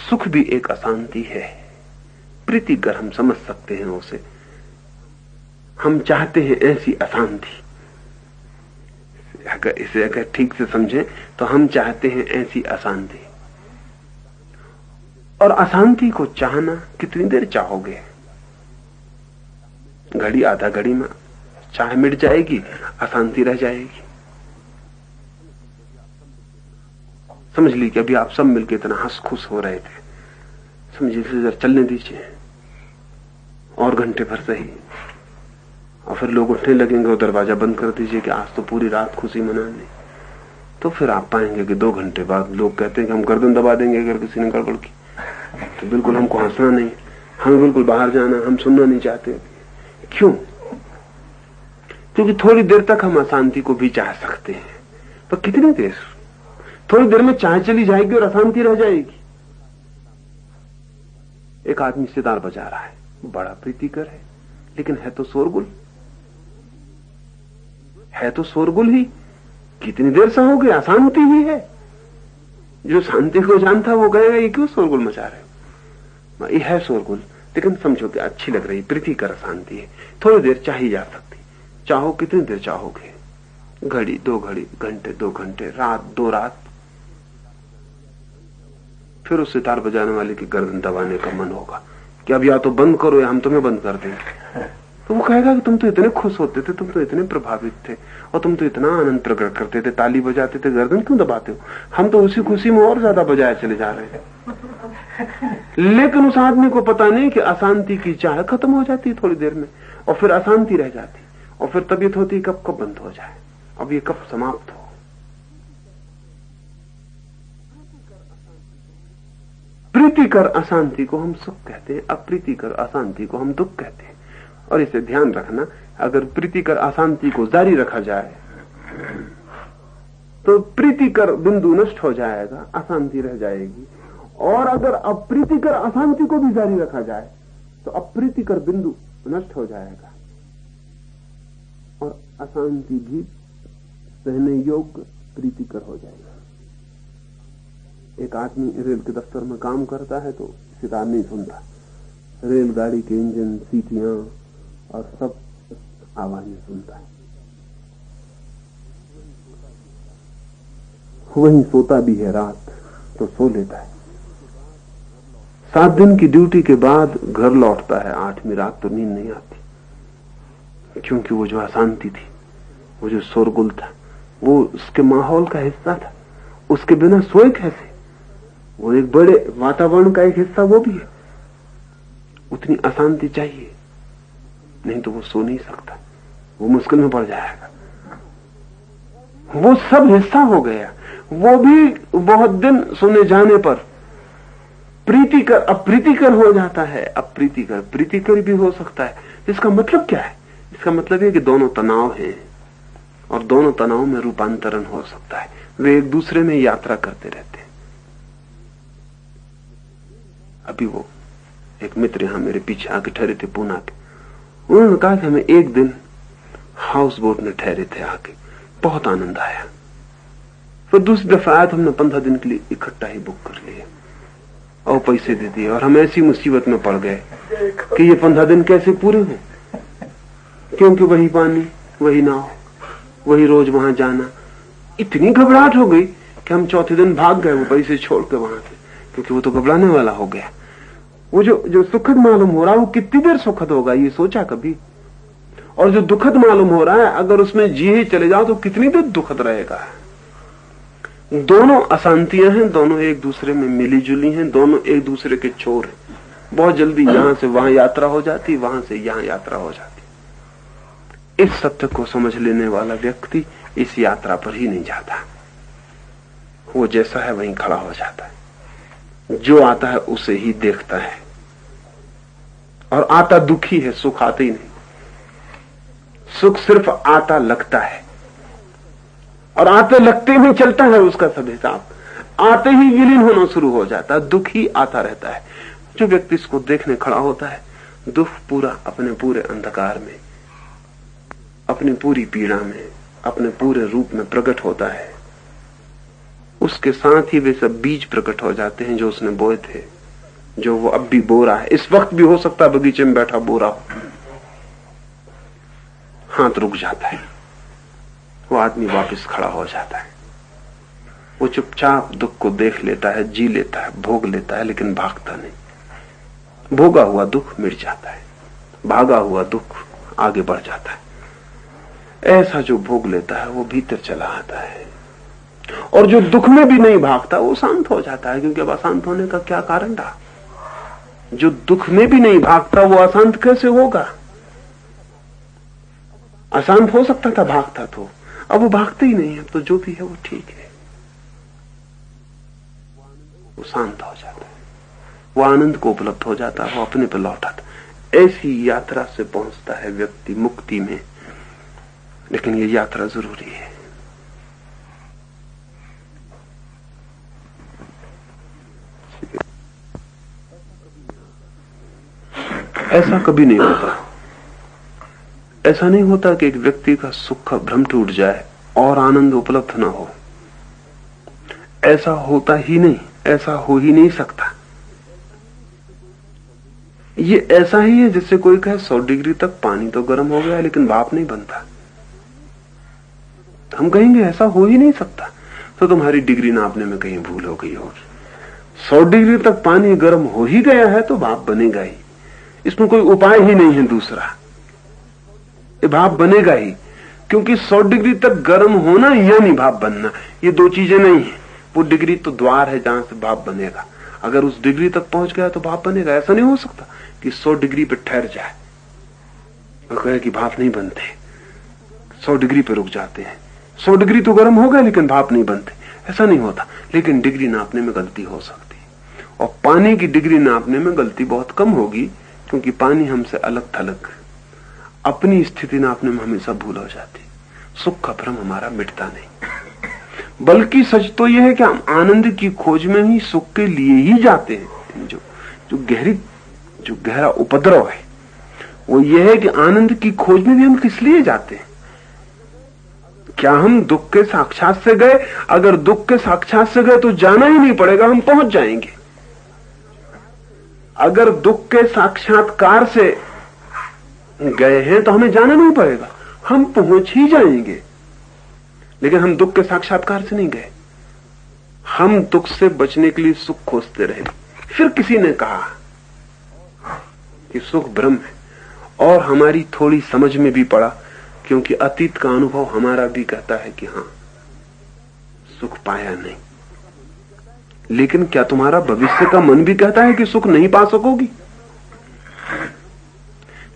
सुख भी एक अशांति है, प्रीतिकर हम समझ सकते हैं उसे। हम चाहते हैं ऐसी अशांति। अगर ठीक से समझें तो हम चाहते हैं ऐसी अशांति। और अशांति को चाहना कितनी देर चाहोगे? घड़ी आधा घड़ी में चाह मिट जाएगी, अशांति रह जाएगी। समझ ली कि अभी आप सब मिलकर इतना हंस खुश हो रहे थे, समझिए जरा चलने दीजिए और घंटे भर सही, और फिर लोग उठने लगेंगे और दरवाजा बंद कर दीजिए कि आज तो पूरी रात खुशी मनानी। तो फिर आप पाएंगे कि 2 घंटे बाद लोग कहते हैं कि हम गर्दन दबा देंगे अगर किसी ने गड़बड़ की। तो बिल्कुल हमको हंसना नहीं, हमें बिल्कुल बाहर जाना, हम सुनना नहीं चाहते। क्यों? क्योंकि थोड़ी देर तक हम अशांति को भी चाह सकते हैं, पर कितनी देर? थोड़ी देर में चाह चली जाएगी और अशांति रह जाएगी। एक आदमी सितार बजा रहा है, बड़ा प्रीतिकर है, लेकिन है तो शोरगुल, है तो शोरगुल ही। कितनी देर से हो गया, अशांति ही है। जो शांति को जानता वो कहेगा ये क्यों शोरगुल मचा रहे हो? ये है शोरगुल, लेकिन समझो कि अच्छी लग रही, प्रीतिकर शांति है। थोड़ी देर चाही जा सकती। चाहो कितनी देर चाहोगे? घड़ी, 2 घड़ी, घंटे, 2 घंटे, रात, 2 रात। फिर उस सितार बजाने वाले की गर्दन दबाने का मन होगा कि अब या तो बंद करो या हम तुम्हें बंद कर देंगे। तो वो कहेगा कि तुम तो इतने खुश होते थे, तुम तो इतने प्रभावित थे, और तुम तो इतना आनंद प्रकट करते थे, ताली बजाते थे, गर्दन क्यों दबाते हो? हम तो उसी खुशी में और ज्यादा बजाए चले जा रहे हैं। लेकिन उस आदमी को पता नहीं कि अशांति की चाह खत्म हो जाती थोड़ी देर में, और फिर अशांति रह जाती, और फिर तबीयत होती कब कब बंद हो जाए, अब ये कब समाप्त हो। प्रीतिकर अशांति को हम सुख कहते हैं, अप्रीतिकर अशांति को हम दुख कहते हैं। और इसे ध्यान रखना, अगर प्रीतिकर अशांति को जारी रखा जाए तो प्रीतिकर बिंदु नष्ट हो जाएगा, अशांति रह जाएगी। और अगर अप्रीतिकर अशांति को भी जारी रखा जाए तो अप्रीतिकर बिंदु नष्ट हो जाएगा और अशांति भी सहने योग्य प्रीतिकर हो जाएगा। एक आदमी रेल के दफ्तर में काम करता है तो सितार नहीं सुनता, रेलगाड़ी के इंजन, सीटियां और सब आवाजें सुनता है। वहीं सोता भी है, रात तो सो लेता है। 7 दिन की ड्यूटी के बाद घर लौटता है, 8वीं रात तो नींद नहीं आती, क्योंकि वो जो अशांति थी, वो जो शोरगुल था, वो उसके माहौल का हिस्सा था। उसके बिना सोए कैसे? वो एक बड़े वातावरण का एक हिस्सा वो भी है। उतनी अशांति चाहिए, नहीं तो वो सो नहीं सकता, वो मुश्किल में पड़ जाएगा। वो सब हिस्सा हो गया। वो भी बहुत दिन सोने जाने पर प्रीतिकर अप्रीतिकर हो जाता है, अप्रीतिकर प्रीतिकर भी हो सकता है। इसका मतलब क्या है? इसका मतलब है कि दोनों तनाव हैं और दोनों तनाव में रूपांतरण हो सकता है। वे एक दूसरे में यात्रा करते रहते हैं। अभी वो एक मित्र यहां मेरे पीछे आके ठहरे थे, पूना के। उन्होंने कहा कि हमें एक दिन हाउस बोट में ठहरे थे आके, बहुत आनंद आया। फिर दूसरी दफा आया तो हमने 15 दिन के लिए इकट्ठा ही बुक कर लिया और पैसे दे दिए, और हम ऐसी मुसीबत में पड़ गए कि ये 15 दिन कैसे पूरे हों, क्योंकि वही पानी, वही नाव, वही रोज वहां जाना। इतनी घबराहट हो गई कि हम चौथे दिन भाग गए वो पैसे छोड़ के वहां से, क्योंकि वो तो घबराने वाला हो गया। वो जो सुखद मालूम हो रहा है वो कितनी देर सुखद होगा, ये सोचा कभी? और जो दुखद मालूम हो रहा है, अगर उसमें जी ही चले जाओ तो कितनी देर दुखद रहेगा। दोनों अशांतियां हैं, दोनों एक दूसरे में मिली जुली हैं, दोनों एक दूसरे के छोर हैं। बहुत जल्दी यहां से वहां यात्रा हो जाती, वहां से यहां यात्रा हो जाती। इस सत्य को समझ लेने वाला व्यक्ति इस यात्रा पर ही नहीं जाता, वो जैसा है वहीं खड़ा हो जाता है। जो आता है उसे ही देखता है, और आता दुखी है, सुख आते ही नहीं। सुख सिर्फ आता लगता है, और आते लगते ही चलता है उसका सब हिसाब, आते ही विलीन होना शुरू हो जाता है, दुख ही आता रहता है। जो व्यक्ति इसको देखने खड़ा होता है, दुख पूरा अपने पूरे अंधकार में, अपनी पूरी पीड़ा में, अपने पूरे रूप में प्रकट होता है। उसके साथ ही वे सब बीज प्रकट हो जाते हैं जो उसने बोए थे, जो वो अब भी बो रहा है। इस वक्त भी हो सकता है बगीचे में बैठा बो रहा हो। हाथ रुक जाता है, वो आदमी वापस खड़ा हो जाता है। वो चुपचाप दुख को देख लेता है, जी लेता है, भोग लेता है, लेकिन भागता नहीं। भोगा हुआ दुख मिट जाता है, भागा हुआ दुख आगे बढ़ जाता है। ऐसा जो भोग लेता है वो भीतर चला आता है, और जो दुख में भी नहीं भागता वो शांत हो जाता है, क्योंकि अब अशांत होने का क्या कारण रहा? जो दुख में भी नहीं भागता वो अशांत कैसे होगा? अशांत हो सकता था भागता तो, अब वो भागते ही नहीं है, तो जो भी है वो ठीक है, वो शांत हो जाता है, वो आनंद को उपलब्ध हो जाता है, वो अपने पर लौट आता है। ऐसी यात्रा से पहुंचता है व्यक्ति मुक्ति में, लेकिन ये यात्रा जरूरी है। ऐसा कभी नहीं होता। ऐसा नहीं होता कि एक व्यक्ति का सुख का भ्रम टूट जाए और आनंद उपलब्ध ना हो। ऐसा होता ही नहीं, ऐसा हो ही नहीं सकता। ये ऐसा ही है जैसे कोई कहे 100 डिग्री तक पानी तो गर्म हो गया लेकिन भाप नहीं बनता। हम कहेंगे ऐसा हो ही नहीं सकता, तो तुम्हारी डिग्री नापने में कहीं भूल हो गई होगी। 100 डिग्री तक पानी गर्म हो ही गया है तो भाप बनेगा ही, इसमें कोई उपाय ही नहीं है दूसरा, ये भाप बनेगा ही। क्योंकि 100 डिग्री तक गर्म होना यानी भाप बनना, ये दो चीजें नहीं है। वो डिग्री तो द्वार है जहां से भाप बनेगा, अगर उस डिग्री तक पहुंच गया तो भाप बनेगा। ऐसा नहीं हो सकता कि 100 डिग्री पे ठहर जाए और कहे कि भाप नहीं बनते, 100 डिग्री पे रुक जाते हैं। 100 डिग्री तो गर्म हो गया लेकिन भाप नहीं बनते, ऐसा नहीं होता। लेकिन डिग्री नापने में गलती हो सकती है, और पानी की डिग्री नापने में गलती बहुत कम होगी, क्योंकि पानी हमसे अलग थलग, अपनी स्थिति नापने में हमेशा भूल हो जाती। सुख का भ्रम हमारा मिटता नहीं। बल्कि सच तो यह है कि हम आनंद की खोज में ही सुख के लिए ही जाते हैं। जो गहरा उपद्रव है वो यह है कि आनंद की खोज में भी हम किस लिए जाते हैं? क्या हम दुख के साक्षात से गए? अगर दुख के साक्षात से गए तो जाना ही नहीं पड़ेगा, हम पहुंच जाएंगे। अगर दुख के साक्षात्कार से गए हैं तो हमें जाना नहीं पड़ेगा, हम पहुंच ही जाएंगे। लेकिन हम दुख के साक्षात्कार से नहीं गए, हम दुख से बचने के लिए सुख खोजते रहे। फिर किसी ने कहा कि सुख ब्रह्म है, और हमारी थोड़ी समझ में भी पड़ा, क्योंकि अतीत का अनुभव हमारा भी कहता है कि हां, सुख पाया नहीं। लेकिन क्या तुम्हारा भविष्य का मन भी कहता है कि सुख नहीं पा सकोगी?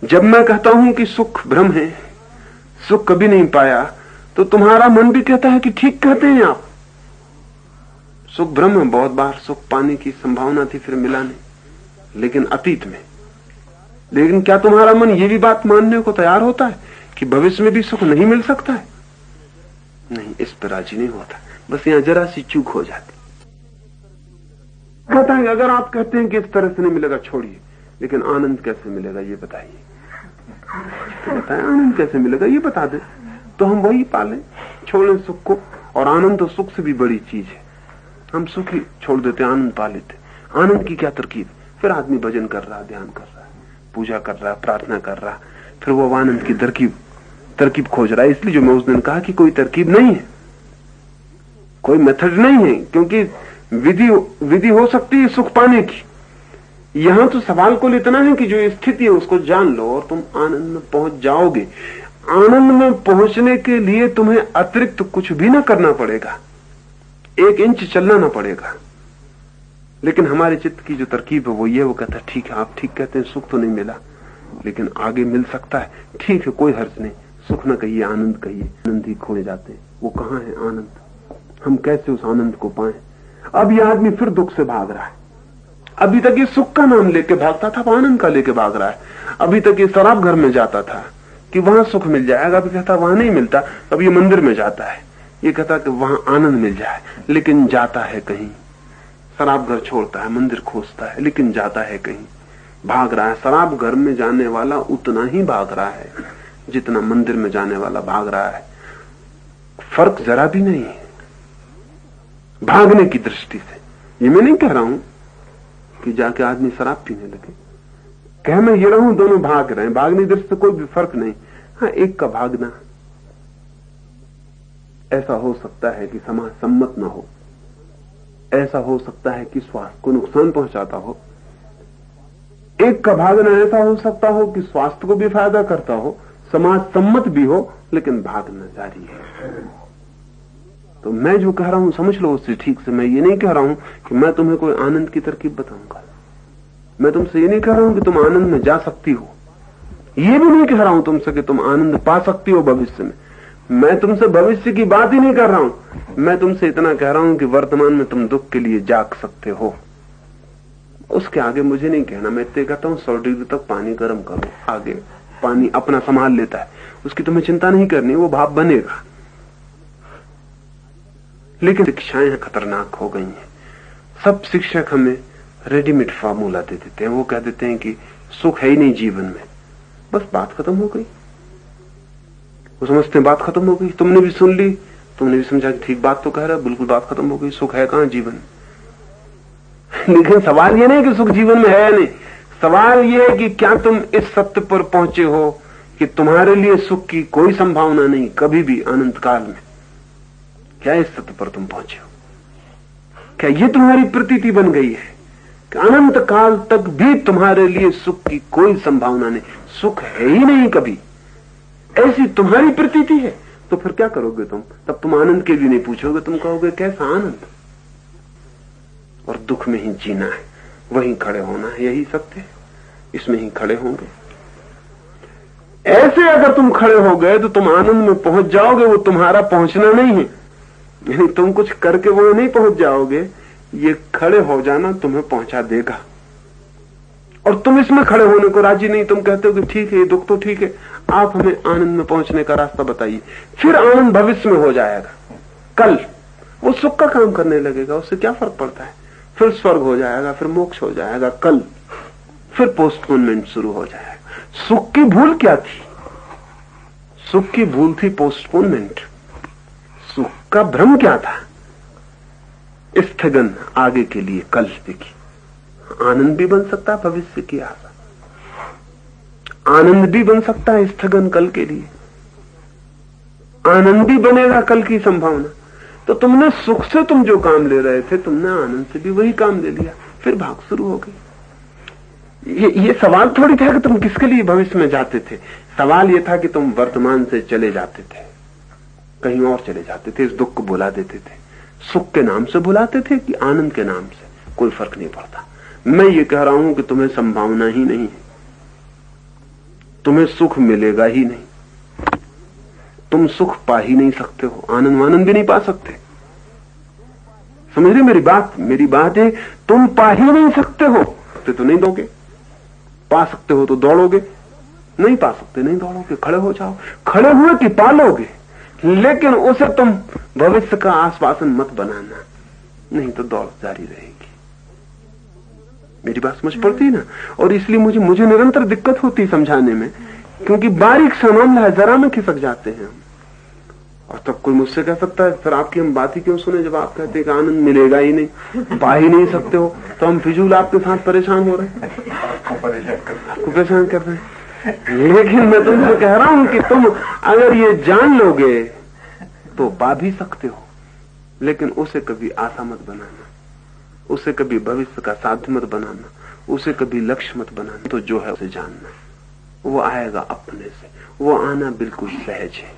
जब मैं कहता हूं कि सुख भ्रम है, सुख कभी नहीं पाया, तो तुम्हारा मन भी कहता है कि ठीक कहते हैं आप, सुख भ्रम है। बहुत बार सुख पाने की संभावना थी, फिर मिला नहीं, लेकिन अतीत में। लेकिन क्या तुम्हारा मन ये भी बात मानने को तैयार होता है कि भविष्य में भी सुख नहीं मिल सकता है? नहीं, इस पर राजी नहीं होता। बस यहां जरा सी चूक हो जाती। कहता है अगर आप कहते हैं कि इस तरह से नहीं मिलेगा, छोड़िए, लेकिन आनंद कैसे मिलेगा ये बताइए। तो बताएं आनंद कैसे मिलेगा ये बता दे, तो हम वही पालें, छोड़ें सुख को। और आनंद तो सुख से भी बड़ी चीज है। हम सुख ही छोड़ देते, आनंद पा लेते। आनंद की क्या तरकीब? फिर आदमी भजन कर रहा, ध्यान कर रहा है, पूजा कर रहा है, प्रार्थना कर रहा है, फिर वो आनंद की तरकीब खोज रहा है। इसलिए जो मैं उस दिन कहा कि कोई तरकीब नहीं है, कोई मेथड नहीं है, क्योंकि विधि हो सकती है सुख पाने की। यहां तो सवाल कुल इतना है कि जो स्थिति है उसको जान लो और तुम आनंद में पहुंच जाओगे। आनंद में पहुंचने के लिए तुम्हें अतिरिक्त कुछ भी ना करना पड़ेगा, 1 इंच चलना ना पड़ेगा। लेकिन हमारे चित्त की जो तरकीब है वो ये, वो कहता है ठीक है, आप ठीक कहते हैं, सुख तो नहीं मिला, लेकिन आगे मिल सकता है। ठीक है, कोई हर्ज नहीं, सुख न कहिए, आनंद कहिए। आनंद ही खोए जाते हैं। वो कहां है आनंद? हम कैसे उस आनंद को पाएं? अब ये आदमी फिर दुख से भाग रहा है। अभी तक ये सुख का नाम लेके भागता था, अब आनंद का लेके भाग रहा है। अभी तक ये शराब घर में जाता था कि वहां सुख मिल जाएगा, अभी कहता वहां नहीं मिलता। अब ये मंदिर में जाता है, ये कहता कि वहां आनंद मिल जाए, लेकिन जाता है कहीं। शराब घर छोड़ता है, मंदिर खोजता है, लेकिन जाता है कहीं, भाग रहा है। शराब घर में जाने वाला उतना ही भाग रहा है जितना मंदिर में जाने वाला भाग रहा है। फर्क जरा भी नहीं है भागने की दृष्टि से। ये मैं नहीं कह रहा हूं कि जाके आदमी शराब पीने लगे, कह मैं ये रहा हूं दोनों भाग रहे हैं, भागने की दृष्टि से कोई भी फर्क नहीं। हाँ, एक का भागना ऐसा हो सकता है कि समाज सम्मत ना हो, ऐसा हो सकता है कि स्वास्थ्य को नुकसान पहुंचाता हो। एक का भागना ऐसा हो सकता हो कि स्वास्थ्य को भी फायदा करता हो, समाज सम्मत भी हो, लेकिन भागना जारी है। तो मैं जो कह रहा हूं समझ लो उससे ठीक से। मैं ये नहीं कह रहा हूं कि मैं तुम्हें कोई आनंद की तरकीब बताऊंगा, मैं तुमसे ये नहीं कह रहा हूं कि तुम आनंद में जा सकती हो, ये भी नहीं कह रहा हूं तुमसे कि तुम आनंद पा सकती हो भविष्य में। मैं तुमसे भविष्य की बात ही नहीं कर रहा हूं। मैं तुमसे इतना कह रहा हूं कि वर्तमान में तुम दुख के लिए जाग सकते हो। उसके आगे मुझे नहीं कहना। मैं इतने कहता हूं 100 डिग्री तक पानी गर्म करो, आगे पानी अपना संभाल लेता है, उसकी तुम्हें चिंता नहीं करनी, वो भाप बनेगा। लेकिन शिक्षाएं खतरनाक हो गई हैं। सब शिक्षक हमें रेडीमेड फार्मूला दे देते हैं। वो कह देते हैं कि सुख है ही नहीं जीवन में, बस बात खत्म हो गई। वो समझते हैं बात खत्म हो गई, तुमने भी सुन ली, तुमने भी समझा कि ठीक बात तो कह रहा है, बिल्कुल बात खत्म हो गई, सुख है कहां जीवन। लेकिन सवाल ये नहीं कि सुख जीवन में है या नहीं, सवाल ये है कि क्या तुम इस सत्य पर पहुंचे हो कि तुम्हारे लिए सुख की कोई संभावना नहीं कभी भी अनंत काल में। क्या इस सत्य पर तुम पहुंचे हो? क्या ये तुम्हारी प्रतीति बन गई है कि अनंत काल तक भी तुम्हारे लिए सुख की कोई संभावना नहीं, सुख है ही नहीं कभी, ऐसी तुम्हारी प्रतीति है? तो फिर क्या करोगे तुम? तब तुम आनंद के लिए नहीं पूछोगे, तुम कहोगे कैसा आनंद। और दुख में ही जीना है, वहीं खड़े होना है, यही सत्य है, इसमें ही खड़े होंगे। ऐसे अगर तुम खड़े हो गए तो तुम आनंद में पहुंच जाओगे। वो तुम्हारा पहुंचना नहीं है, यानी तुम कुछ करके वहां नहीं पहुंच जाओगे, ये खड़े हो जाना तुम्हें पहुंचा देगा। और तुम इसमें खड़े होने को राजी नहीं, तुम कहते हो कि ठीक है ये दुख तो ठीक है, आप हमें आनंद में पहुंचने का रास्ता बताइए। फिर आनंद भविष्य में हो जाएगा, कल वो सुख का काम करने लगेगा, उससे क्या फर्क पड़ता है। फिर स्वर्ग हो जाएगा, फिर मोक्ष हो जाएगा, कल फिर पोस्टपोनमेंट शुरू हो जाएगा। सुख की भूल क्या थी? सुख की भूल थी पोस्टपोनमेंट। सुख का भ्रम क्या था? स्थगन, आगे के लिए, कल देखिए। आनंद भी बन सकता है भविष्य की आशा, आनंद भी बन सकता है स्थगन कल के लिए, आनंद भी बनेगा कल की संभावना। तो तुमने सुख से तुम जो काम ले रहे थे, तुमने आनंद से भी वही काम ले लिया, फिर भाग शुरू हो गई। ये सवाल थोड़ी था कि तुम किसके लिए भविष्य में जाते थे। सवाल ये था कि तुम वर्तमान से चले जाते थे, कहीं और चले जाते थे, इस दुख को भुला देते थे। सुख के नाम से भुलाते थे कि आनंद के नाम से, कोई फर्क नहीं पड़ता। मैं ये कह रहा हूं कि तुम्हें संभावना ही नहीं है, तुम्हें सुख मिलेगा ही नहीं, तुम सुख पा ही नहीं सकते हो, आनंद भी नहीं पा सकते। समझ रहे मेरी बात? मेरी बात है, तुम पा ही नहीं सकते हो तो नहीं दोगे, पा सकते हो तो दौड़ोगे, नहीं पा सकते नहीं दौड़ोगे, खड़े हो जाओ, खड़े हुए कि पालोगे, लेकिन उसे तुम भविष्य का आश्वासन मत बनाना, नहीं तो दौड़ जारी रहेगी। मेरी बात समझ पड़ती है ना? और इसलिए मुझे निरंतर दिक्कत होती समझाने में, क्योंकि बारीक सा मामला है, जरा में खिसक जाते हैं हम। और तब कोई मुझसे कह सकता है फिर आपकी हम बात ही क्यों सुने, जब आप कहते हैं कि आनंद मिलेगा ही नहीं, पा ही नहीं सकते हो, तो हम फिजूल आपके साथ परेशान हो रहे हैं, आपको परेशान कर रहे हैं। लेकिन मैं तुमसे कह रहा हूं कि तुम अगर ये जान लोगे तो पा भी सकते हो, लेकिन उसे कभी आशा मत बनाना, उसे कभी भविष्य का साध्य मत बनाना, उसे कभी लक्ष्य मत बनाना। तो जो है उसे जानना, वो आएगा अपने से, वो आना बिल्कुल सहज है।